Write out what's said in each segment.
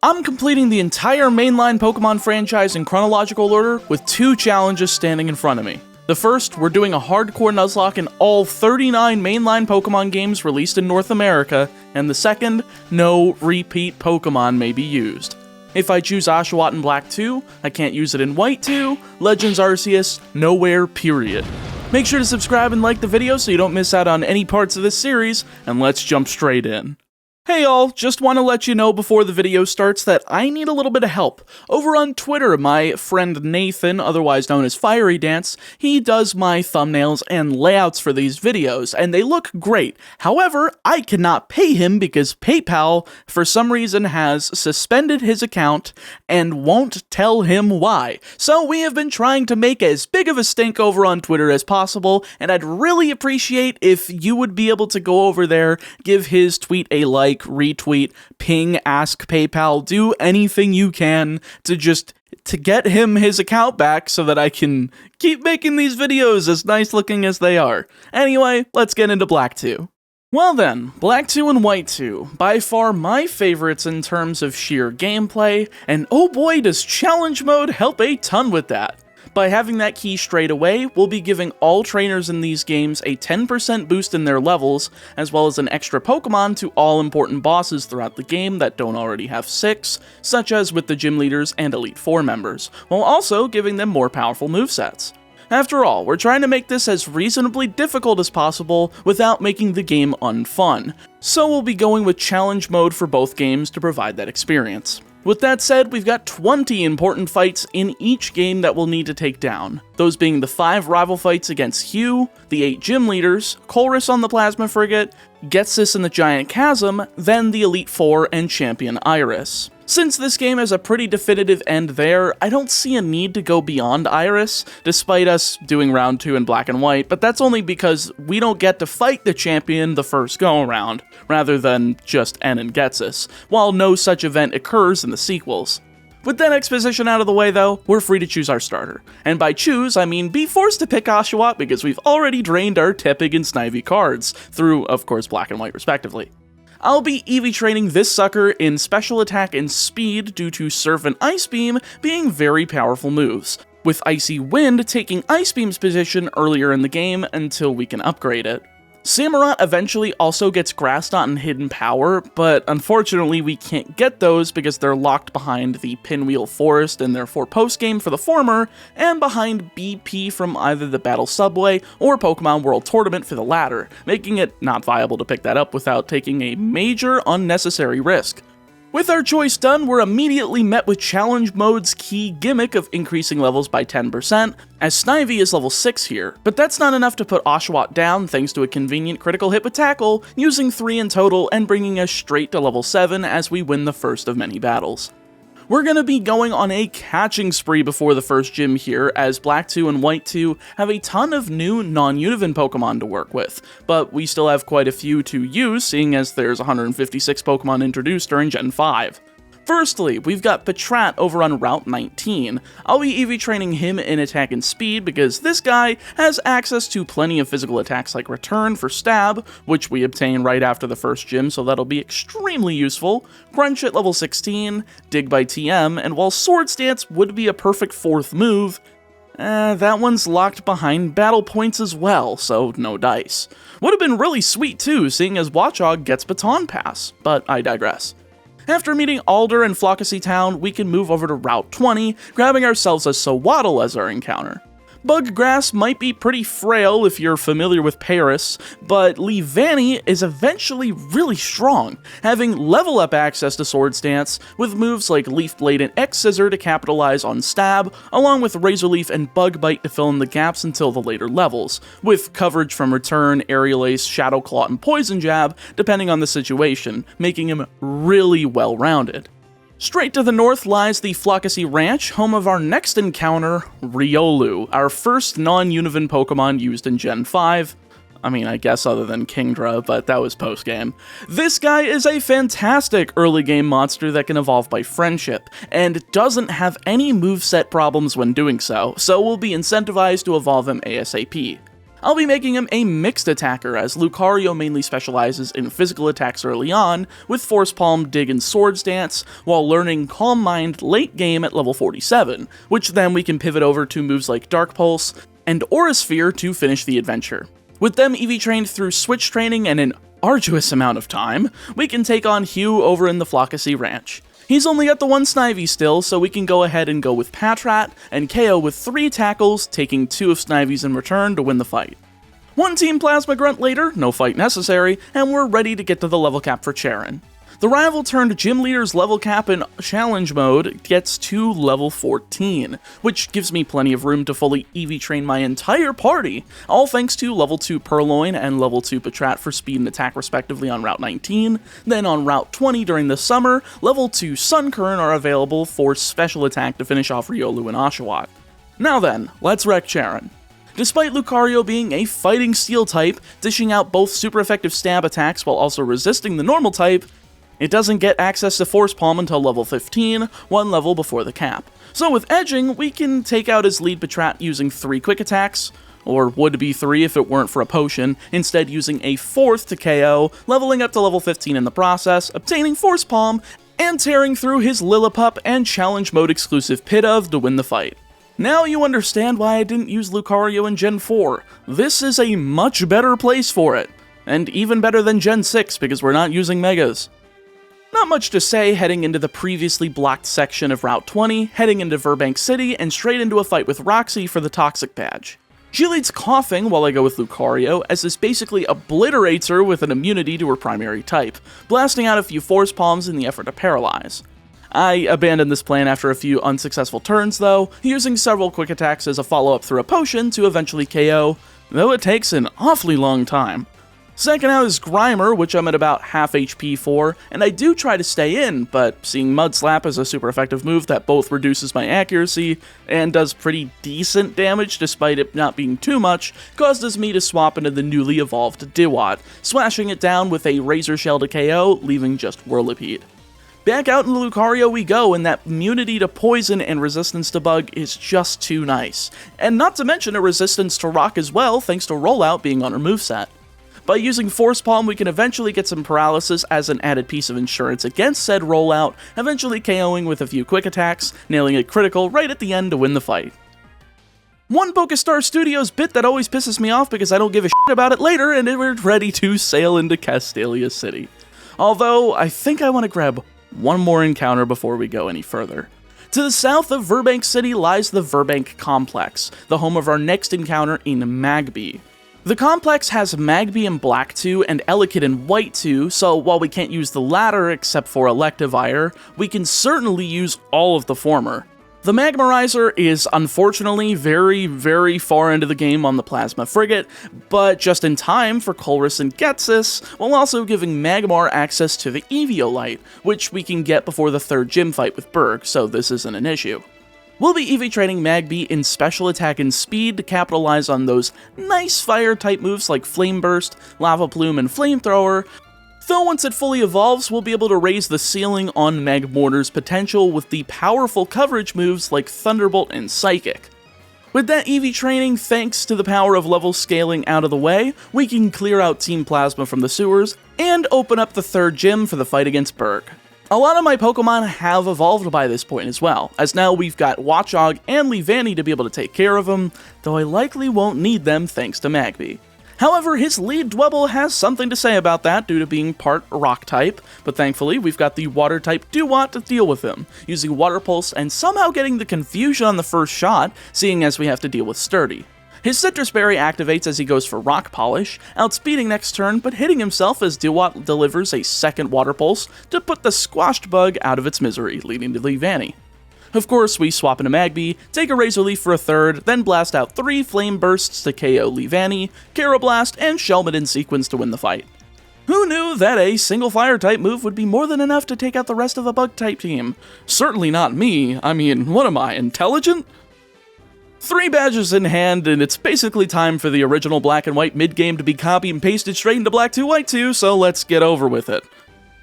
I'm completing the entire mainline Pokemon franchise in chronological order with 2 challenges standing in front of me. The first, we're doing a hardcore Nuzlocke in all 39 mainline Pokemon games released in North America, and the second, no repeat Pokemon may be used. If I choose Oshawott in Black 2, I can't use it in White 2, Legends Arceus, nowhere, period. Make sure to subscribe and like the video so you don't miss out on any parts of this series, and let's jump straight in. Hey y'all, just want to let you know before the video starts that I need a little bit of help. Over on Twitter, my friend Nathan, otherwise known as Firered, he does my thumbnails and layouts for these videos, and they look great. However, I cannot pay him because PayPal, for some reason, has suspended his account and won't tell him why. So we have been trying to make as big of a stink over on Twitter as possible, and I'd really appreciate if you would be able to go over there, give his tweet a like, retweet, ping, ask PayPal, do anything you can to get him his account back so that I can keep making these videos as nice looking as they are. Anyway, let's get into Black 2. Well then, Black 2 and White 2, by far my favorites in terms of sheer gameplay, and oh boy does challenge mode help a ton with that. By having that key straight away, we'll be giving all trainers in these games a 10% boost in their levels, as well as an extra Pokemon to all important bosses throughout the game that don't already have 6, such as with the gym leaders and Elite Four members, while also giving them more powerful movesets. After all, we're trying to make this as reasonably difficult as possible without making the game unfun, so we'll be going with challenge mode for both games to provide that experience. With that said, we've got 20 important fights in each game that we'll need to take down, those being the 5 rival fights against Hugh, the 8 gym leaders, Colress on the Plasma Frigate, Getsis in the Giant Chasm, then the Elite Four and Champion Iris. Since this game has a pretty definitive end there, I don't see a need to go beyond Iris, despite us doing round 2 in Black and White, but that's only because we don't get to fight the champion the first go-around, rather than just N and Getsis, while no such event occurs in the sequels. With that exposition out of the way though, we're free to choose our starter. And by choose, I mean be forced to pick Oshawott because we've already drained our Tepig and Snivy cards, through, of course, Black and White respectively. I'll be EV training this sucker in Special Attack and Speed due to Surf and Ice Beam being very powerful moves, with Icy Wind taking Ice Beam's position earlier in the game until we can upgrade it. Samurott eventually also gets Grass Knot and Hidden Power, but unfortunately we can't get those because they're locked behind the Pinwheel Forest and therefore post-game for the former, and behind BP from either the Battle Subway or Pokemon World Tournament for the latter, making it not viable to pick that up without taking a major unnecessary risk. With our choice done, we're immediately met with Challenge Mode's key gimmick of increasing levels by 10%, as Snivy is level 6 here, but that's not enough to put Oshawott down thanks to a convenient critical hit with Tackle, using 3 in total and bringing us straight to level 7 as we win the first of many battles. We're gonna be going on a catching spree before the first gym here, as Black 2 and White 2 have a ton of new non-Univin Pokemon to work with, but we still have quite a few to use, seeing as there's 156 Pokemon introduced during Gen 5. Firstly, we've got Patrat over on Route 19. I'll be EV training him in Attack and Speed because this guy has access to plenty of physical attacks like Return for Stab, which we obtain right after the first gym, so that'll be extremely useful, Crunch at level 16, Dig by TM, and while Sword Stance would be a perfect 4th move, that one's locked behind battle points as well, so no dice. Would have been really sweet too, seeing as Watchog gets Baton Pass, but I digress. After meeting Alder and Flockacy Town, we can move over to Route 20, grabbing ourselves a Sawaddle as our encounter. Buggrass might be pretty frail if you're familiar with Paris, but Leavanny is eventually really strong, having level up access to Sword Stance, with moves like Leaf Blade and X-Scissor to capitalize on Stab, along with Razor Leaf and Bug Bite to fill in the gaps until the later levels, with coverage from Return, Aerial Ace, Shadow Claw, and Poison Jab, depending on the situation, making him really well-rounded. Straight to the north lies the Flockacy Ranch, home of our next encounter, Riolu, our first non-Univin Pokemon used in Gen 5. I mean, I guess other than Kingdra, but that was post-game. This guy is a fantastic early-game monster that can evolve by friendship, and doesn't have any moveset problems when doing so, so we'll be incentivized to evolve him ASAP. I'll be making him a mixed attacker, as Lucario mainly specializes in physical attacks early on, with Force Palm, Dig, and Swords Dance, while learning Calm Mind late game at level 47, which then we can pivot over to moves like Dark Pulse and Aura Sphere to finish the adventure. With them EV trained through Switch training and an arduous amount of time, we can take on Hugh over in the Flockacy Ranch. He's only got the one Snivy still, so we can go ahead and go with Patrat and KO with 3 tackles, taking 2 of Snivy's in return to win the fight. One Team Plasma Grunt later, no fight necessary, and we're ready to get to the level cap for Charon. The rival turned gym leader's level cap in challenge mode gets to level 14, which gives me plenty of room to fully EV train my entire party, all thanks to level 2 Purloin and level 2 Patrat for speed and attack respectively on Route 19, then on Route 20 during the summer, level 2 Sunkern are available for special attack to finish off Riolu and Oshawott. Now then, let's wreck Charon. Despite Lucario being a fighting steel type, dishing out both super effective stab attacks while also resisting the normal type, it doesn't get access to Force Palm until level 15, one level before the cap. So with edging, we can take out his lead Patrat using 3 quick attacks, or would be 3 if it weren't for a potion, instead using a 4th to KO, leveling up to level 15 in the process, obtaining Force Palm, and tearing through his Lillipup and challenge mode exclusive Pidove to win the fight. Now you understand why I didn't use Lucario in Gen 4. This is a much better place for it, and even better than Gen 6 because we're not using Megas. Not much to say heading into the previously blocked section of Route 20, heading into Verbank City, and straight into a fight with Roxy for the Toxic Badge. She leads coughing while I go with Lucario, as this basically obliterates her with an immunity to her primary type, blasting out a few Force Palms in the effort to paralyze. I abandoned this plan after a few unsuccessful turns though, using several quick attacks as a follow-up through a potion to eventually KO, though it takes an awfully long time. Second out is Grimer, which I'm at about half HP for, and I do try to stay in, but seeing Mud Slap as a super effective move that both reduces my accuracy and does pretty decent damage despite it not being too much, causes me to swap into the newly evolved Diwat, slashing it down with a Razor Shell to KO, leaving just Whirlipede. Back out in Lucario we go, and that immunity to poison and resistance to bug is just too nice. And not to mention a resistance to rock as well, thanks to Rollout being on her moveset. By using Force Palm, we can eventually get some paralysis as an added piece of insurance against said Rollout, eventually KOing with a few quick attacks, nailing a critical right at the end to win the fight. One Pokestar Studios bit that always pisses me off because I don't give a shit about it later, and we're ready to sail into Castalia City. Although, I think I want to grab one more encounter before we go any further. To the south of Verbank City lies the Verbank Complex, the home of our next encounter in Magby. The complex has Magby in Black 2 and Elekid in White 2, so while we can't use the latter except for Electivire, we can certainly use all of the former. The Magmarizer is unfortunately very far into the game on the Plasma Frigate, but just in time for Colress and Ghetsis, while also giving Magmar access to the Eviolite, which we can get before the 3rd gym fight with Berg, so this isn't an issue. We'll be EV training Magby in special attack and speed to capitalize on those nice fire type moves like Flame Burst, Lava Plume, and Flamethrower, though once it fully evolves, we'll be able to raise the ceiling on Magmortar's potential with the powerful coverage moves like Thunderbolt and Psychic. With that EV training, thanks to the power of level scaling out of the way, we can clear out Team Plasma from the sewers, and open up the 3rd gym for the fight against Berg. A lot of my Pokemon have evolved by this point as well, as now we've got Watchog and Leavanny to be able to take care of them, though I likely won't need them thanks to Magby. However, his lead Dwebble has something to say about that due to being part rock type, but thankfully we've got the water type Dewott to deal with him, using Water Pulse and somehow getting the confusion on the first shot, seeing as we have to deal with Sturdy. His Citrus Berry activates as he goes for Rock Polish, outspeeding next turn but hitting himself as Dewott delivers a 2nd Water Pulse to put the squashed bug out of its misery, leading to Leavanny. Of course, we swap into Magby, take a Razor Leaf for a 3rd, then blast out 3 Flame Bursts to KO Leavanny, Karrablast, and Shelmet in sequence to win the fight. Who knew that a single Fire-type move would be more than enough to take out the rest of the Bug-type team? Certainly not me. I mean, what am I, intelligent? 3 badges in hand, and it's basically time for the original Black and White mid-game to be copy and pasted straight into Black 2 White 2, so let's get over with it.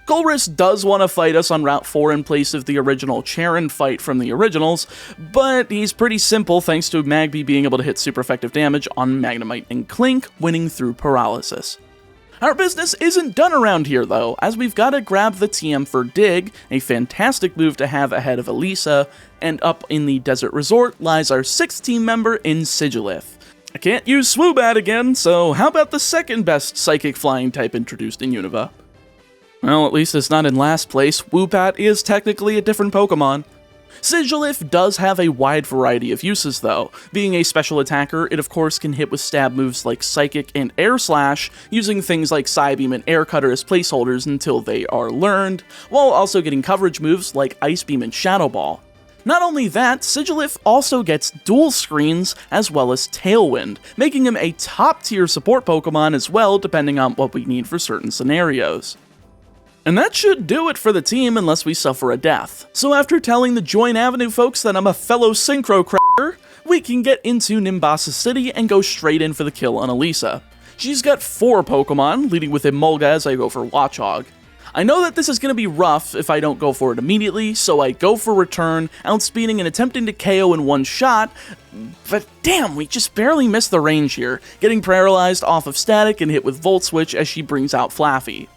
Golris does want to fight us on Route 4 in place of the original Charon fight from the originals, but he's pretty simple thanks to Magby being able to hit super effective damage on Magnemite and Clink, winning through paralysis. Our business isn't done around here though, as we've got to grab the TM for Dig, a fantastic move to have ahead of Elisa, and up in the Desert Resort lies our 6th team member in Sigilith. I can't use Swoobat again, so how about the second best Psychic Flying type introduced in Unova? Well, at least it's not in last place. Woopat is technically a different Pokemon. Sigilith does have a wide variety of uses though. Being a special attacker, it of course can hit with stab moves like Psychic and Air Slash, using things like Psybeam and Air Cutter as placeholders until they are learned, while also getting coverage moves like Ice Beam and Shadow Ball. Not only that, Sigilith also gets dual screens as well as Tailwind, making him a top tier support Pokemon as well depending on what we need for certain scenarios. And that should do it for the team unless we suffer a death. So after telling the Join Avenue folks that I'm a fellow Synchro Cracker, we can get into Nimbasa City and go straight in for the kill on Elisa. She's got 4 Pokemon, leading with Emolga as I go for Watchog. I know that this is going to be rough if I don't go for it immediately, so I go for Return, outspeeding and attempting to KO in one shot, but damn, we just barely missed the range here, getting paralyzed off of Static and hit with Volt Switch as she brings out Flaffy.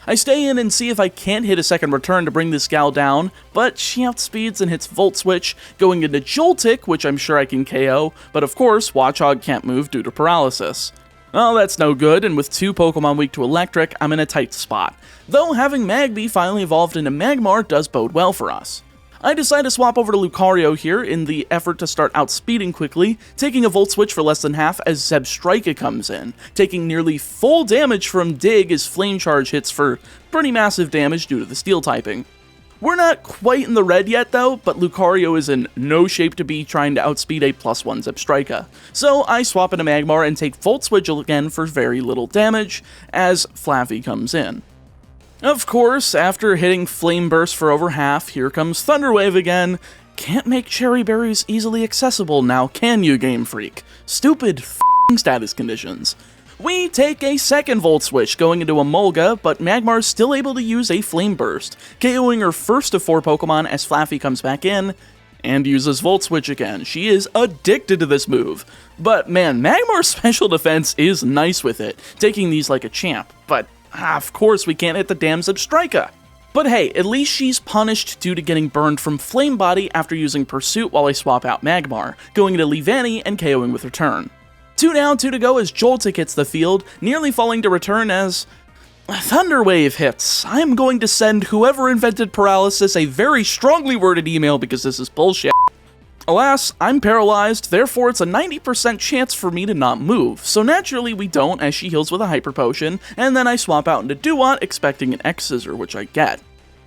I stay in and see if I can't hit a second return to bring this gal down, but she outspeeds and hits Volt Switch, going into Joltik, which I'm sure I can KO, but of course, Watchog can't move due to paralysis. Well, that's no good, and with 2 Pokemon weak to Electric, I'm in a tight spot. Though having Magby finally evolved into Magmar does bode well for us. I decide to swap over to Lucario here in the effort to start outspeeding quickly, taking a Volt Switch for less than half as Zebstrika comes in, taking nearly full damage from Dig as Flame Charge hits for pretty massive damage due to the Steel typing. We're not quite in the red yet though, but Lucario is in no shape to be trying to outspeed a +1 Zebstrika. So I swap into Magmar and take Volt Switch again for very little damage as Flaffy comes in. Of course, after hitting Flame Burst for over half, here comes Thunder Wave again. Can't make Cherry Berries easily accessible now, can you, Game Freak? Stupid f***ing status conditions. We take a second Volt Switch going into Emolga, but Magmar's still able to use a Flame Burst, KOing her first of 4 Pokemon as Flaffy comes back in, and uses Volt Switch again. She is addicted to this move. But man, Magmar's special defense is nice with it, taking these like a champ, but of course we can't hit the damn Zebstrika. But hey, at least she's punished due to getting burned from Flame Body after using Pursuit while I swap out Magmar, going into Leavanny and KOing with Return. 2 down, 2 to go as Joltik hits the field, nearly falling to Return as Thunder Wave hits. I'm going to send whoever invented paralysis a very strongly worded email because this is bullshit. Alas, I'm paralyzed, therefore it's a 90% chance for me to not move, so naturally we don't as she heals with a Hyper Potion, and then I swap out into Duat expecting an X-Scissor, which I get.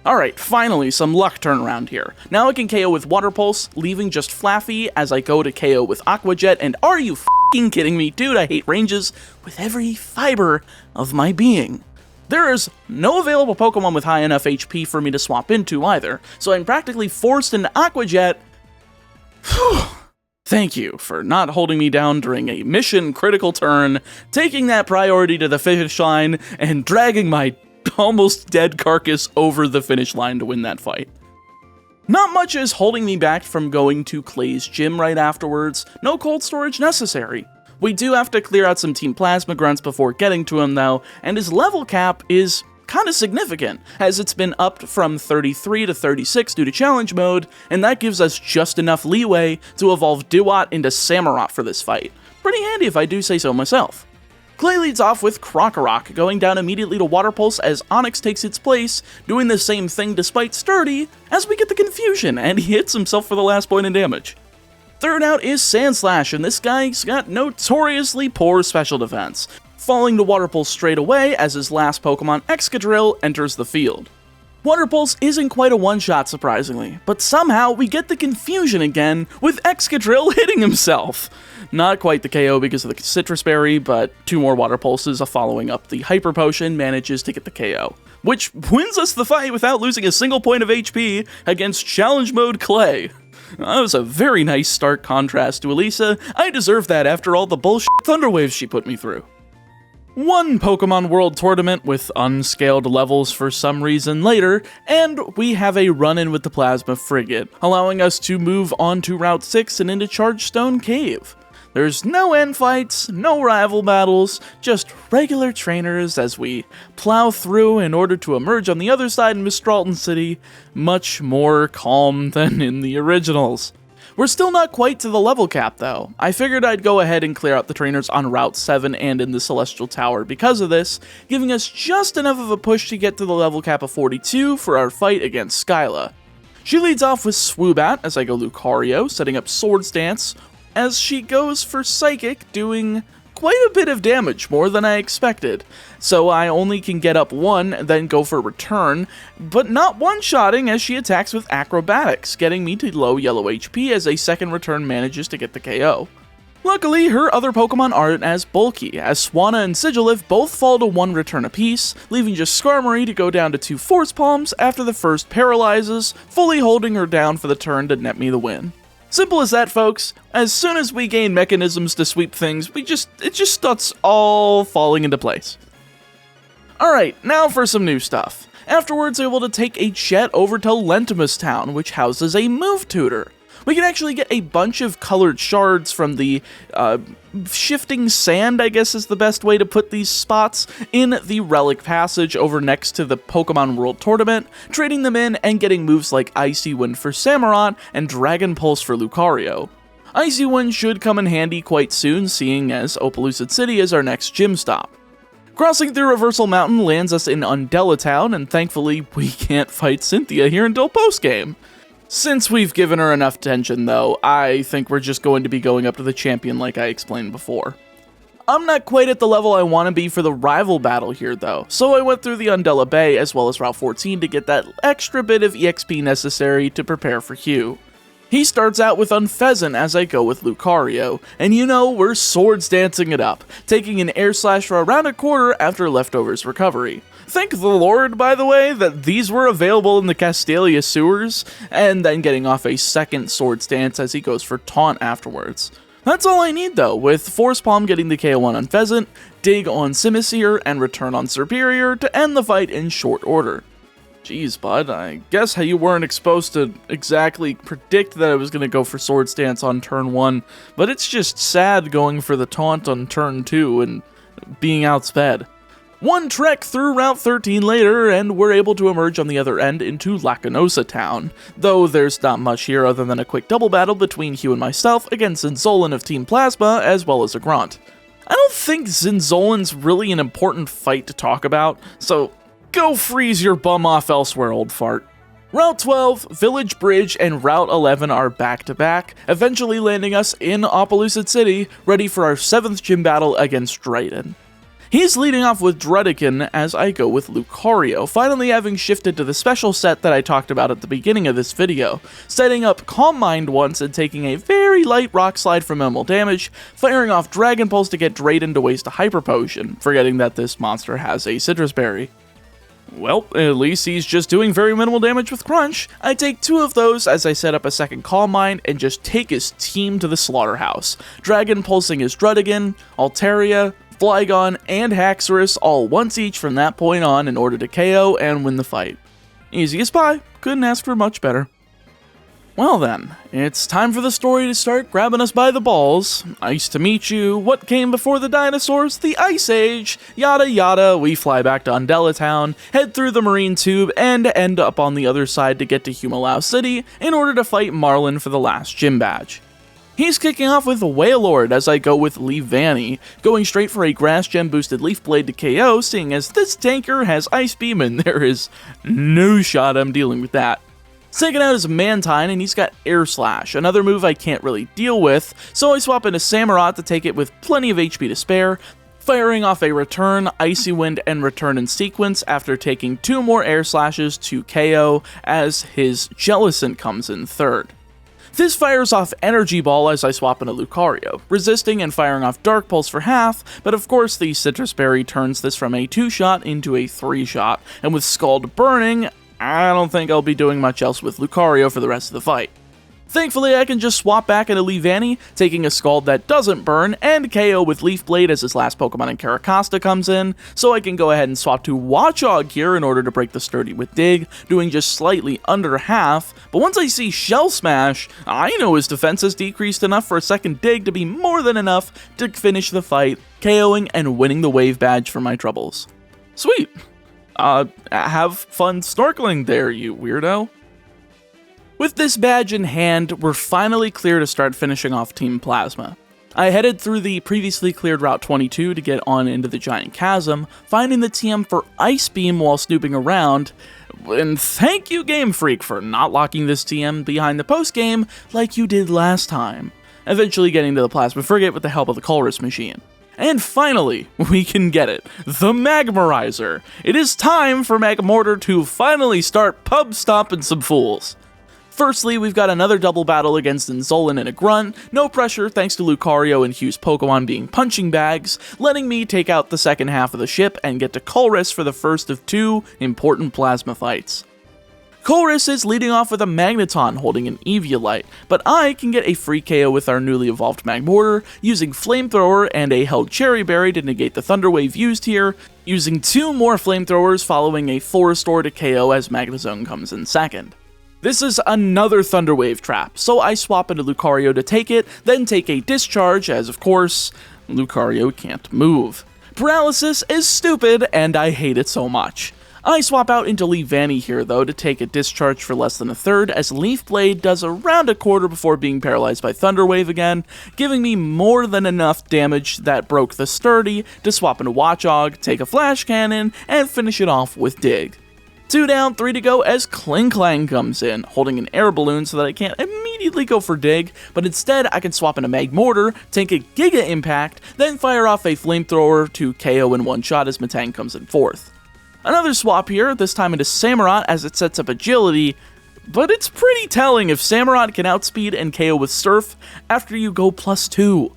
Alright, finally some luck turnaround here. Now I can KO with Water Pulse, leaving just Flaffy as I go to KO with Aqua Jet, and are you f***ing kidding me? Dude, I hate ranges with every fiber of my being. There is no available Pokemon with high enough HP for me to swap into either, so I'm practically forced into Aqua Jet. Thank you for not holding me down during a mission critical turn, taking that priority to the finish line, and dragging my almost dead carcass over the finish line to win that fight. Not much is holding me back from going to Clay's gym right afterwards, no cold storage necessary. We do have to clear out some Team Plasma grunts before getting to him though, and his level cap is kinda significant, as it's been upped from 33 to 36 due to challenge mode, and that gives us just enough leeway to evolve Duat into Samurott for this fight. Pretty handy if I do say so myself. Clay leads off with Krokorok, going down immediately to Water Pulse as Onix takes its place, doing the same thing despite Sturdy, as we get the confusion, and he hits himself for the last point in damage. Third out is Sandslash, and this guy's got notoriously poor special defense, falling to Water Pulse straight away as his last Pokemon, Excadrill, enters the field. Water Pulse isn't quite a one-shot surprisingly, but somehow we get the confusion again with Excadrill hitting himself. Not quite the KO because of the Citrus Berry, but 2 more Water Pulses following up the Hyper Potion manages to get the KO, which wins us the fight without losing a single point of HP against Challenge Mode Clay. That was a very nice stark contrast to Elisa. I deserve that after all the bullshit Thunder Waves she put me through. one Pokemon World Tournament with unscaled levels for some reason later, and we have a run-in with the Plasma Frigate, allowing us to move on to Route 6 and into Chargestone Cave. There's no end fights, no rival battles, just regular trainers as we plow through in order to emerge on the other side in Mistralton City, much more calm than in the originals. We're still not quite to the level cap though. I figured I'd go ahead and clear out the trainers on Route 7 and in the Celestial Tower because of this, giving us just enough of a push to get to the level cap of 42 for our fight against Skyla. She leads off with Swoobat as I go Lucario, setting up Swords Dance, as she goes for Psychic, doing quite a bit of damage, more than I expected. So I only can get up one, then go for Return, but not one-shotting as she attacks with Acrobatics, getting me to low yellow HP as a second Return manages to get the KO. Luckily, her other Pokemon aren't as bulky, as Swanna and Sigilyph both fall to 1 Return apiece, leaving just Skarmory to go down to 2 Force Palms after the first paralyzes, fully holding her down for the turn to net me the win. Simple as that, folks. As soon as we gain mechanisms to sweep things, it just starts all falling into place. Alright, now for some new stuff. Afterwards, I was able to take a jet over to Lentimus Town, which houses a move tutor. We can actually get a bunch of colored shards from the shifting sand, I guess is the best way to put these spots, in the Relic Passage over next to the Pokemon World Tournament, trading them in and getting moves like Icy Wind for Samurott and Dragon Pulse for Lucario. Icy Wind should come in handy quite soon, seeing as Opaloosa City is our next gym stop. Crossing through Reversal Mountain lands us in Undella Town, and thankfully we can't fight Cynthia here until postgame. Since we've given her enough attention though, I think we're just going to be going up to the champion like I explained before. I'm not quite at the level I want to be for the rival battle here though, so I went through the Undella Bay as well as Route 14 to get that extra bit of EXP necessary to prepare for Hugh. He starts out with Unfezant as I go with Lucario, and you know, we're swords dancing it up, taking an Air Slash for around a quarter after Leftovers recovery. Thank the Lord, by the way, that these were available in the Castelia sewers, and then getting off a second Swords Dance as he goes for Taunt afterwards. That's all I need though, with Force Palm getting the KO on Unfezant, Dig on Simisear, and Return on Serperior to end the fight in short order. Jeez, bud, I guess how you weren't exposed to exactly predict that I was going to go for Swords Dance on turn 1, but it's just sad going for the Taunt on turn 2 and being outsped. One trek through Route 13 later, and we're able to emerge on the other end into Lacanosa Town, though there's not much here other than a quick double battle between Hugh and myself against Zinzolin of Team Plasma, as well as a Grunt. I don't think Zinzolin's really an important fight to talk about, so go freeze your bum off elsewhere, old fart. Route 12, Village Bridge, and Route 11 are back-to-back, eventually landing us in Opaloosa City, ready for our 7th gym battle against Drayden. He's leading off with Drudican as I go with Lucario, finally having shifted to the special set that I talked about at the beginning of this video, setting up Calm Mind once and taking a very light Rock Slide for minimal damage, firing off Dragon Pulse to get Drayden to waste a Hyper Potion, forgetting that this monster has a Citrus Berry. Well, at least he's just doing very minimal damage with Crunch. I take 2 of those as I set up a second Calm Mind and just take his team to the slaughterhouse, Dragon Pulsing his Drudigan, Altaria, Flygon, and Haxorus all once each from that point on in order to KO and win the fight. Easy as pie, couldn't ask for much better. Well then, it's time for the story to start grabbing us by the balls. Nice to meet you, what came before the dinosaurs? The Ice Age, yada yada. We fly back to Undella Town, head through the Marine Tube, and end up on the other side to get to Humalao City in order to fight Marlin for the last gym badge. He's kicking off with Wailord as I go with Leavanny, going straight for a Grass Gem boosted Leaf Blade to KO, seeing as this tanker has Ice Beam and there is no shot I'm dealing with that. Second out is Mantine and he's got Air Slash, another move I can't really deal with, so I swap into Samurott to take it with plenty of HP to spare, firing off a Return, Icy Wind, and Return in sequence after taking 2 more Air Slashes to KO as his Jellicent comes in third. This fires off Energy Ball as I swap into Lucario, resisting and firing off Dark Pulse for half, but of course the Citrus Berry turns this from a 2-shot into a 3-shot, and with Scald burning, I don't think I'll be doing much else with Lucario for the rest of the fight. Thankfully, I can just swap back into Leavanny, taking a Scald that doesn't burn, and KO with Leaf Blade as his last Pokemon in Carracosta comes in, so I can go ahead and swap to Watchog here in order to break the Sturdy with Dig, doing just slightly under half, but once I see Shell Smash, I know his defense has decreased enough for a second Dig to be more than enough to finish the fight, KOing and winning the Wave Badge for my troubles. Sweet! Have fun snorkeling there, you weirdo. With this badge in hand, we're finally clear to start finishing off Team Plasma. I headed through the previously cleared Route 22 to get on into the Giant Chasm, finding the TM for Ice Beam while snooping around, and thank you Game Freak for not locking this TM behind the post-game like you did last time, eventually getting to the Plasma Frigate with the help of the Colress machine. And finally, we can get it, the Magmarizer! It is time for Magmortar to finally start pub stomping some fools. Firstly, we've got another double battle against Inzolan and a Grunt, no pressure thanks to Lucario and Hugh's Pokemon being punching bags, letting me take out the second half of the ship and get to Colress for the first of two important Plasma fights. Colress is leading off with a Magneton holding an Eviolite, but I can get a free KO with our newly evolved Magmortar, using Flamethrower and a held Cherry Berry to negate the Thunder Wave used here, using two more Flamethrowers following a full restore to KO as Magnezone comes in second. This is another Thunder Wave trap, so I swap into Lucario to take it, then take a Discharge, as of course, Lucario can't move. Paralysis is stupid, and I hate it so much. I swap out into Leavanny here though to take a Discharge for less than a third, as Leaf Blade does around a quarter before being paralyzed by Thunder Wave again, giving me more than enough damage that broke the Sturdy to swap into Watchog, take a Flash Cannon, and finish it off with Dig. 2 down, 3 to go as Kling Klang comes in, holding an air balloon so that I can't immediately go for Dig, but instead I can swap into Magmortar, take a Giga Impact, then fire off a Flamethrower to KO in one shot as Metang comes in fourth. Another swap here, this time into Samurott as it sets up Agility, but it's pretty telling if Samurott can outspeed and KO with Surf after you go +2.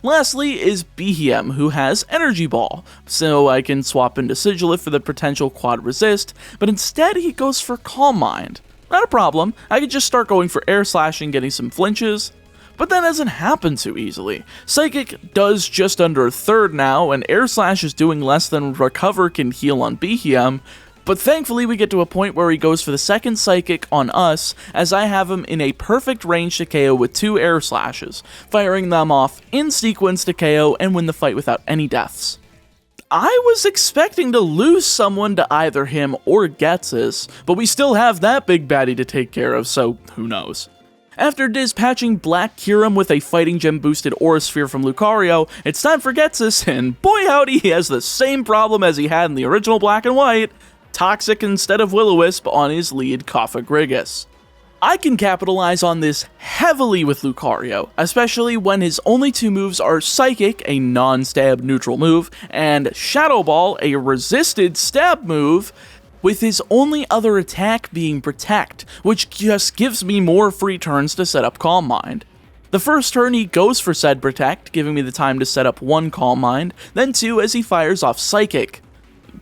Lastly is Behem, who has Energy Ball, so I can swap into Sigilyph for the potential quad resist, but instead he goes for Calm Mind. Not a problem, I could just start going for Air Slash and getting some flinches, but that doesn't happen too easily. Psychic does just under a third now, and Air Slash is doing less than Recover can heal on Behem, but thankfully we get to a point where he goes for the second Psychic on us, as I have him in a perfect range to KO with 2 Air Slashes, firing them off in sequence to KO and win the fight without any deaths. I was expecting to lose someone to either him or Ghetsis, but we still have that big baddie to take care of, so who knows. After dispatching Black Kyurem with a Fighting Gem boosted Aura Sphere from Lucario, it's time for Ghetsis, and boy howdy, he has the same problem as he had in the original Black and White, Toxic instead of Will-O-Wisp on his lead Cofagrigus. I can capitalize on this heavily with Lucario, especially when his only 2 moves are Psychic, a non-stab neutral move, and Shadow Ball, a resisted stab move, with his only other attack being Protect, which just gives me more free turns to set up Calm Mind. The first turn he goes for said Protect, giving me the time to set up 1 Calm Mind, then 2 as he fires off Psychic,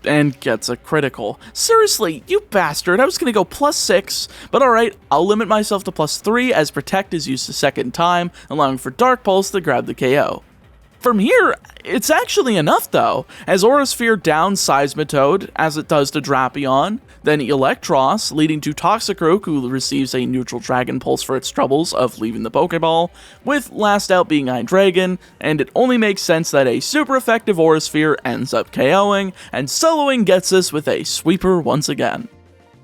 and gets a critical. Seriously, you bastard, I was gonna go +6, but alright, I'll limit myself to +3 as Protect is used a second time, allowing for Dark Pulse to grab the KO. From here, it's actually enough though, as Aura Sphere downs Seismitoad, as it does to Drapion, then Electros, leading to Toxicroak, who receives a neutral Dragon Pulse for its troubles of leaving the Pokeball, with last out being Hydreigon, and it only makes sense that a super effective Aura Sphere ends up KOing, and soloing Ghetsis with a Sweeper once again.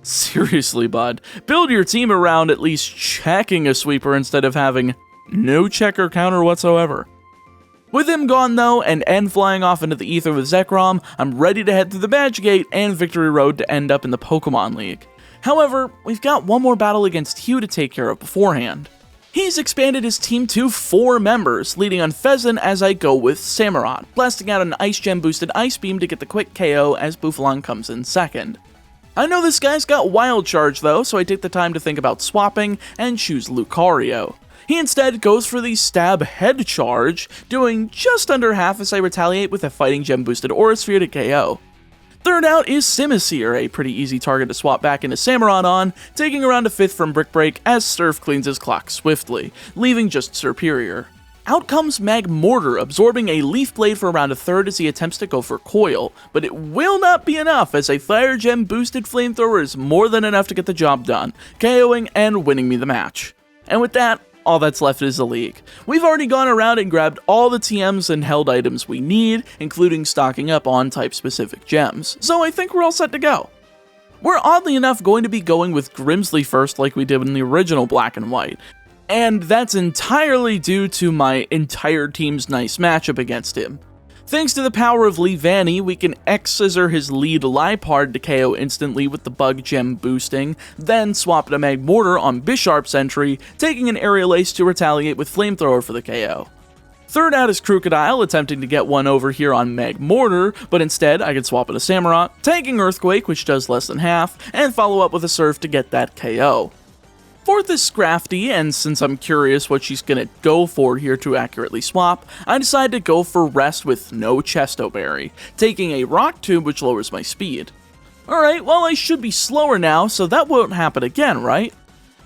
Seriously, bud, build your team around at least checking a Sweeper instead of having no check or counter whatsoever. With him gone though, and N flying off into the ether with Zekrom, I'm ready to head through the Badge Gate and Victory Road to end up in the Pokemon League. However, we've got one more battle against Hugh to take care of beforehand. He's expanded his team to 4 members, leading on Pheasant as I go with Samurott, blasting out an Ice Gem boosted Ice Beam to get the quick KO as Bouffalant comes in second. I know this guy's got Wild Charge though, so I take the time to think about swapping and choose Lucario. He instead goes for the Stab Head Charge, doing just under half as I retaliate with a Fighting Gem boosted Aura Sphere to KO. Third out is Simisear, a pretty easy target to swap back into Samurott on, taking around a 5th from Brick Break as Surf cleans his clock swiftly, leaving just Serperior. Out comes Magmortar, absorbing a Leaf Blade for around a 3rd as he attempts to go for Coil, but it will not be enough as a Fire Gem boosted Flamethrower is more than enough to get the job done, KOing and winning me the match. And with that, all that's left is the league. We've already gone around and grabbed all the TMs and held items we need, including stocking up on type-specific gems, so I think we're all set to go. We're oddly enough going to be going with Grimsley first like we did in the original Black and White, and that's entirely due to my entire team's nice matchup against him. Thanks to the power of Leavanny, we can X-Scissor his lead Liepard to KO instantly with the Bug Gem boosting, then swap to Magmortar on Bisharp's entry, taking an Aerial Ace to retaliate with Flamethrower for the KO. Third out is Crocodile, attempting to get one over here on Magmortar, but instead I can swap it to Samurott, taking Earthquake, which does less than half, and follow up with a Surf to get that KO. Fourth is Scrafty, and since I'm curious what she's gonna go for here to accurately swap, I decide to go for Rest with no Chesto Berry, taking a Rock Tomb which lowers my speed. Alright, well I should be slower now, so that won't happen again, right?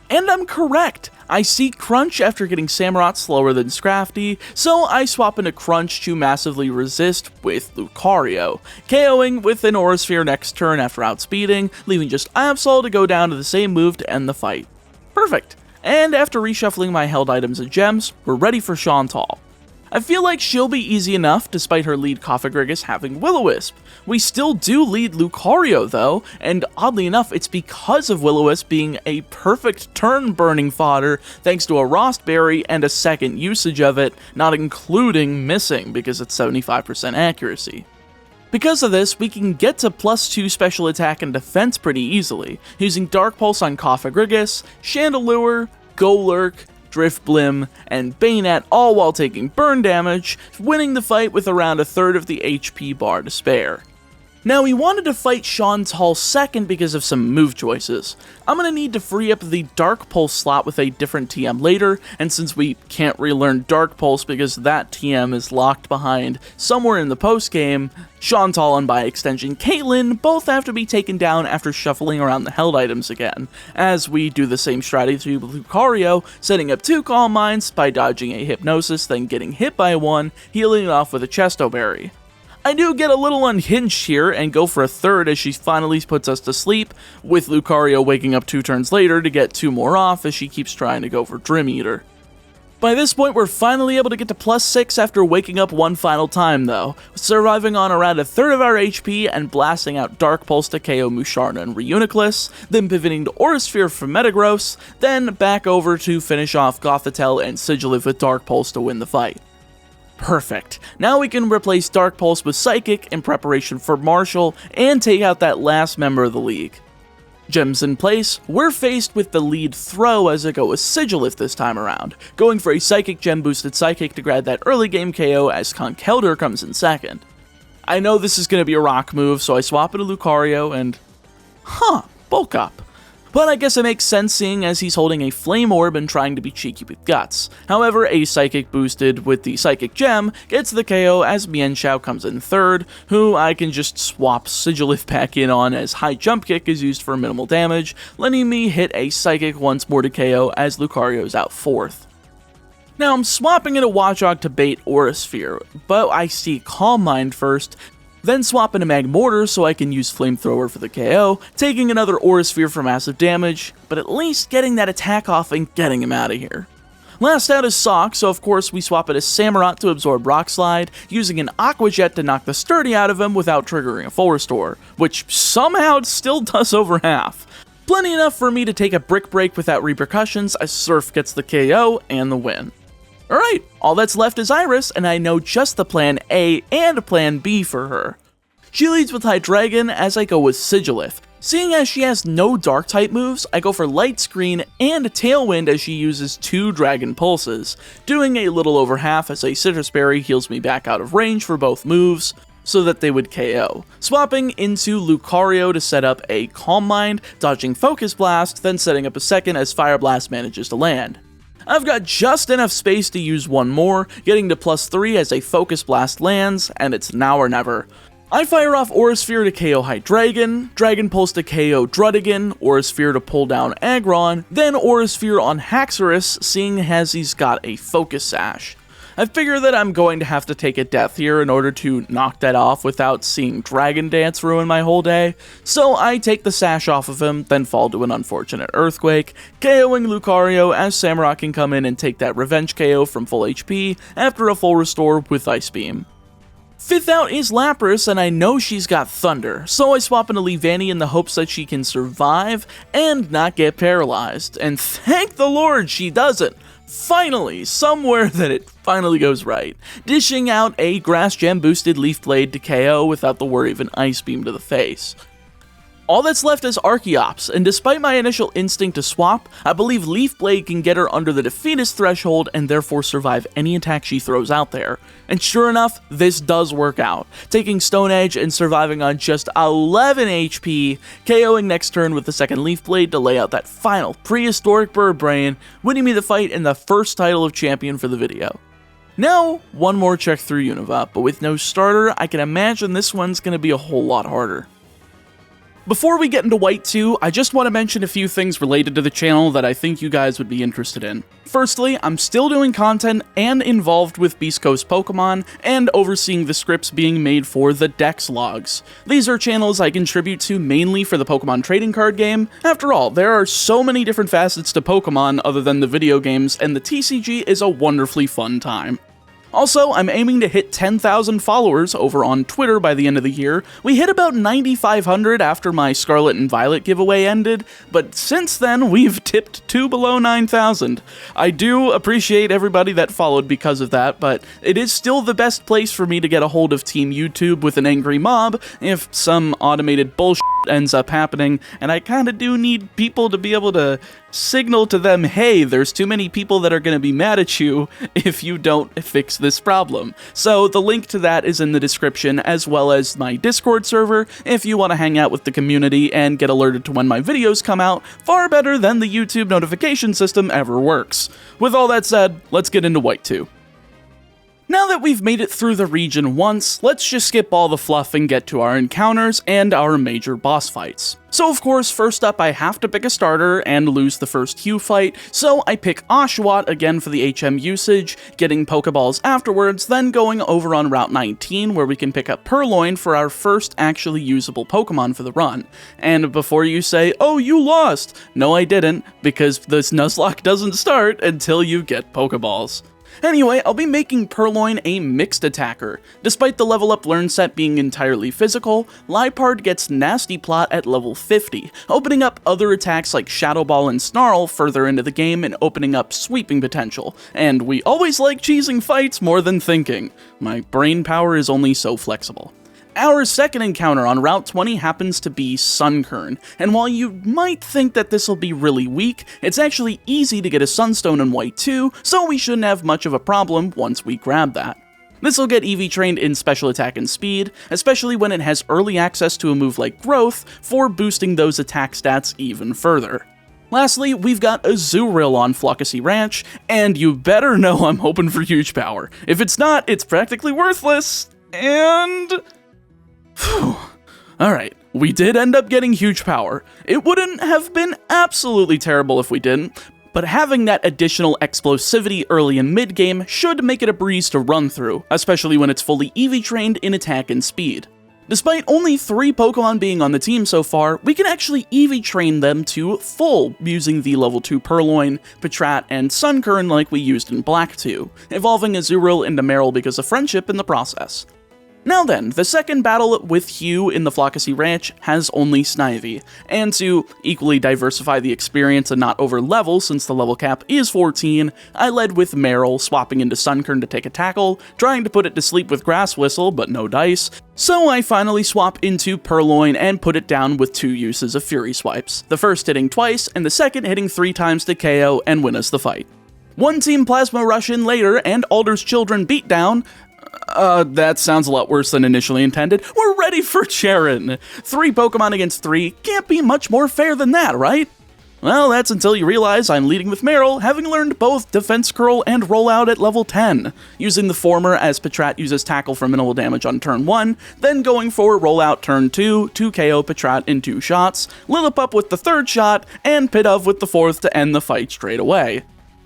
And I'm correct! I see Crunch after getting Samurott slower than Scrafty, so I swap into Crunch to massively resist with Lucario, KOing with an Aura Sphere next turn after outspeeding, leaving just Absol to go down to the same move to end the fight. Perfect, and after reshuffling my held items and gems, we're ready for Chantal. I feel like she'll be easy enough despite her lead Cofagrigus having Will-O-Wisp. We still do lead Lucario though, and oddly enough it's because of Will-O-Wisp being a perfect turn burning fodder thanks to a Rost Berry and a second usage of it, not including missing because it's 75% accuracy. Because of this, we can get to +2 special attack and defense pretty easily, using Dark Pulse on Cofagrigus, Chandelure, Golurk, Driftblim, and Banette all while taking burn damage, winning the fight with around a 1/3 of the HP bar to spare. Now, we wanted to fight Chantal second because of some move choices. I'm going to need to free up the Dark Pulse slot with a different TM later, and since we can't relearn Dark Pulse because that TM is locked behind somewhere in the post-game, Chantal and by extension Caitlyn both have to be taken down after shuffling around the held items again, as we do the same strategy with Lucario, setting up 2 Calm Minds by dodging a Hypnosis, then getting hit by one, healing it off with a Chesto Berry. I do get a little unhinged here and go for a 3rd as she finally puts us to sleep, with Lucario waking up 2 turns later to get 2 more off as she keeps trying to go for Dream Eater. By this point, we're finally able to get to +6 after waking up one final time though, surviving on around a 1/3 of our HP and blasting out Dark Pulse to KO Musharna and Reuniclus, then pivoting to Aura Sphere for Metagross, then back over to finish off Gothitelle and Sigilyph with Dark Pulse to win the fight. Perfect. Now we can replace Dark Pulse with Psychic in preparation for Marshall and take out that last member of the league. Gems in place, we're faced with the lead throw as I go with Sigilyph this time around, going for a Psychic Gem boosted Psychic to grab that early game KO as Conkeldurr comes in second. I know this is going to be a rock move, so I swap it to Lucario and... bulk up. But I guess it makes sense seeing as he's holding a Flame Orb and trying to be cheeky with Guts. However, a Psychic boosted with the Psychic Gem gets the KO as Mienshao comes in 3rd, who I can just swap Sigilyph back in on as High Jump Kick is used for minimal damage, letting me hit a Psychic once more to KO as Lucario's out 4th. Now I'm swapping into Watchog to bait Aura Sphere, but I see Calm Mind first, then swap into Magmortar so I can use Flamethrower for the KO, taking another Aura Sphere for massive damage, but at least getting that attack off and getting him out of here. Last out is Sock, so of course we swap it as Samurott to absorb Rock Slide, using an Aqua Jet to knock the Sturdy out of him without triggering a full restore, which somehow still does over half. Plenty enough for me to take a Brick Break without repercussions as Surf gets the KO and the win. Alright, all that's left is Iris, and I know just the plan A and plan B for her. She leads with Hydreigon as I go with Sigilyph. Seeing as she has no Dark type moves, I go for Light Screen and Tailwind as she uses 2 Dragon Pulses, doing a little over half as a Citrus Berry heals me back out of range for both moves, so that they would KO. Swapping into Lucario to set up a Calm Mind, dodging Focus Blast, then setting up a second as Fire Blast manages to land. I've got just enough space to use one more, getting to +3 as a Focus Blast lands, and it's now or never. I fire off Aura Sphere to KO Hydreigon, Dragon Pulse to KO Druddigon, Aura Sphere to pull down Aggron, then Aura Sphere on Haxorus, seeing as he's got a Focus Sash. I figure that I'm going to have to take a death here in order to knock that off without seeing Dragon Dance ruin my whole day, so I take the Sash off of him, then fall to an unfortunate Earthquake, KOing Lucario as Samurott can come in and take that Revenge KO from full HP after a full restore with Ice Beam. Fifth out is Lapras, and I know she's got Thunder, so I swap into Leavanny in the hopes that she can survive and not get paralyzed, and thank the Lord she doesn't. Finally, somewhere that it finally goes right, dishing out a Grass Gem boosted Leaf Blade to KO without the worry of an Ice Beam to the face. All that's left is Archeops, and despite my initial instinct to swap, I believe Leaf Blade can get her under the defeatist threshold and therefore survive any attack she throws out there. And sure enough, this does work out, taking Stone Edge and surviving on just 11 HP, KOing next turn with the second Leaf Blade to lay out that final prehistoric Bird Brain, winning me the fight and the first title of champion for the video. Now, one more check through Unova, but with no starter, I can imagine this one's going to be a whole lot harder. Before we get into White 2, I just want to mention a few things related to the channel that I think you guys would be interested in. Firstly, I'm still doing content and involved with Beast Coast Pokemon, and overseeing the scripts being made for the Dex Logs. These are channels I contribute to mainly for the Pokemon trading card game. After all, there are so many different facets to Pokemon other than the video games, and the TCG is a wonderfully fun time. Also, I'm aiming to hit 10,000 followers over on Twitter by the end of the year. We hit about 9,500 after my Scarlet and Violet giveaway ended, but since then, we've tipped 2 below 9,000. I do appreciate everybody that followed because of that, but it is still the best place for me to get a hold of Team YouTube with an angry mob if some automated bullshit ends up happening, and I kinda do need people to be able to signal to them, hey, there's too many people that are going to be mad at you if you don't fix this problem. So the link to that is in the description, as well as my Discord server if you want to hang out with the community and get alerted to when my videos come out, far better than the YouTube notification system ever works. With all that said, let's get into White 2. Now that we've made it through the region once, let's just skip all the fluff and get to our encounters and our major boss fights. So of course, first up I have to pick a starter and lose the first Hue fight, so I pick Oshawott again for the HM usage, getting Pokeballs afterwards, then going over on Route 19 where we can pick up Purloin for our first actually usable Pokemon for the run. And before you say, oh you lost, no I didn't, because this Nuzlocke doesn't start until you get Pokeballs. Anyway, I'll be making Purloin a mixed attacker. Despite the level up learn set being entirely physical, Liepard gets Nasty Plot at level 50, opening up other attacks like Shadow Ball and Snarl further into the game and opening up sweeping potential. And we always like cheesing fights more than thinking. My brain power is only so flexible. Our second encounter on Route 20 happens to be Sunkern, and while you might think that this will be really weak, it's actually easy to get a Sunstone in White 2, so we shouldn't have much of a problem once we grab that. This will get EV trained in special attack and speed, especially when it has early access to a move like Growth for boosting those attack stats even further. Lastly, we've got Azurill on Flockacy Ranch, and you better know I'm hoping for huge power. If it's not, it's practically worthless, and... Phew. Alright, we did end up getting huge power. It wouldn't have been absolutely terrible if we didn't, but having that additional explosivity early in mid-game should make it a breeze to run through, especially when it's fully EV trained in attack and speed. Despite only 3 Pokemon being on the team so far, we can actually EV train them to full using the level 2 Purloin, Patrat, and Sunkern like we used in Black 2, evolving Azurill into Marill because of friendship in the process. Now then, the second battle with Hue in the Flockacy Ranch has only Snivy, and to equally diversify the experience and not over-level since the level cap is 14, I led with Marill, swapping into Sunkern to take a tackle, trying to put it to sleep with Grass Whistle, but no dice, so I finally swap into Purloin and put it down with 2 uses of Fury Swipes, the first hitting twice, and the second hitting 3 times to KO and win us the fight. One Team Plasma Rush in later, and Alder's Children beatdown. That sounds a lot worse than initially intended. We're ready for Cheren! 3 Pokemon against 3 can't be much more fair than that, right? Well, that's until you realize I'm leading with Meryl, having learned both Defense Curl and Rollout at level 10, using the former as Patrat uses Tackle for minimal damage on turn 1, then going for Rollout turn 2 to KO Patrat in 2 shots, Lillipup with the 3rd shot, and Pidove with the 4th to end the fight straight away.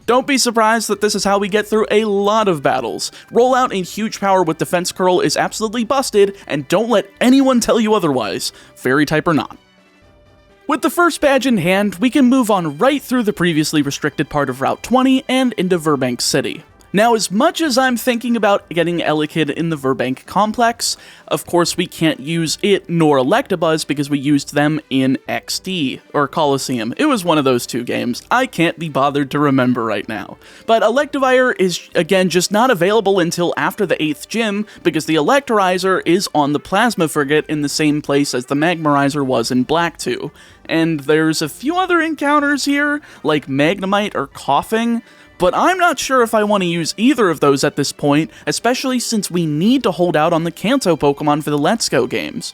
Don't be surprised that this is how we get through a lot of battles. Rollout in huge power with Defense Curl is absolutely busted, and don't let anyone tell you otherwise, Fairy type or not. With the first badge in hand, we can move on right through the previously restricted part of Route 20 and into Verbank City. Now, as much as I'm thinking about getting Elekid in the Verbank complex, of course we can't use it nor Electabuzz because we used them in XD, or Coliseum. It was one of those 2 games. I can't be bothered to remember right now. But Electivire is, again, just not available until after the 8th gym, because the Electorizer is on the Plasma Frigate in the same place as the Magmarizer was in Black 2. And there's a few other encounters here, like Magnemite or Coughing, but I'm not sure if I want to use either of those at this point, especially since we need to hold out on the Kanto Pokemon for the Let's Go games.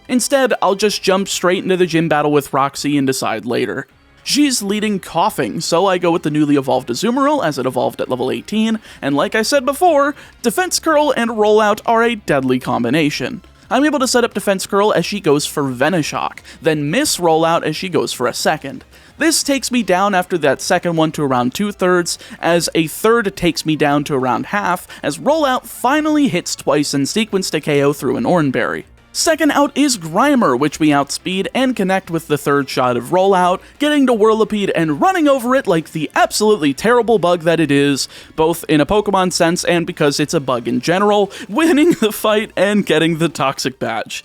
Instead, I'll just jump straight into the gym battle with Roxy and decide later. She's leading Coughing, so I go with the newly evolved Azumarill as it evolved at level 18, and like I said before, Defense Curl and Rollout are a deadly combination. I'm able to set up Defense Curl as she goes for Venoshock, then miss Rollout as she goes for a second. This takes me down after that second one to around 2/3, as a third takes me down to around half, as Rollout finally hits twice in sequence to KO through an Oranberry. Second out is Grimer, which we outspeed and connect with the 3rd shot of Rollout, getting to Whirlipede and running over it like the absolutely terrible bug that it is, both in a Pokemon sense and because it's a bug in general, winning the fight and getting the Toxic Badge.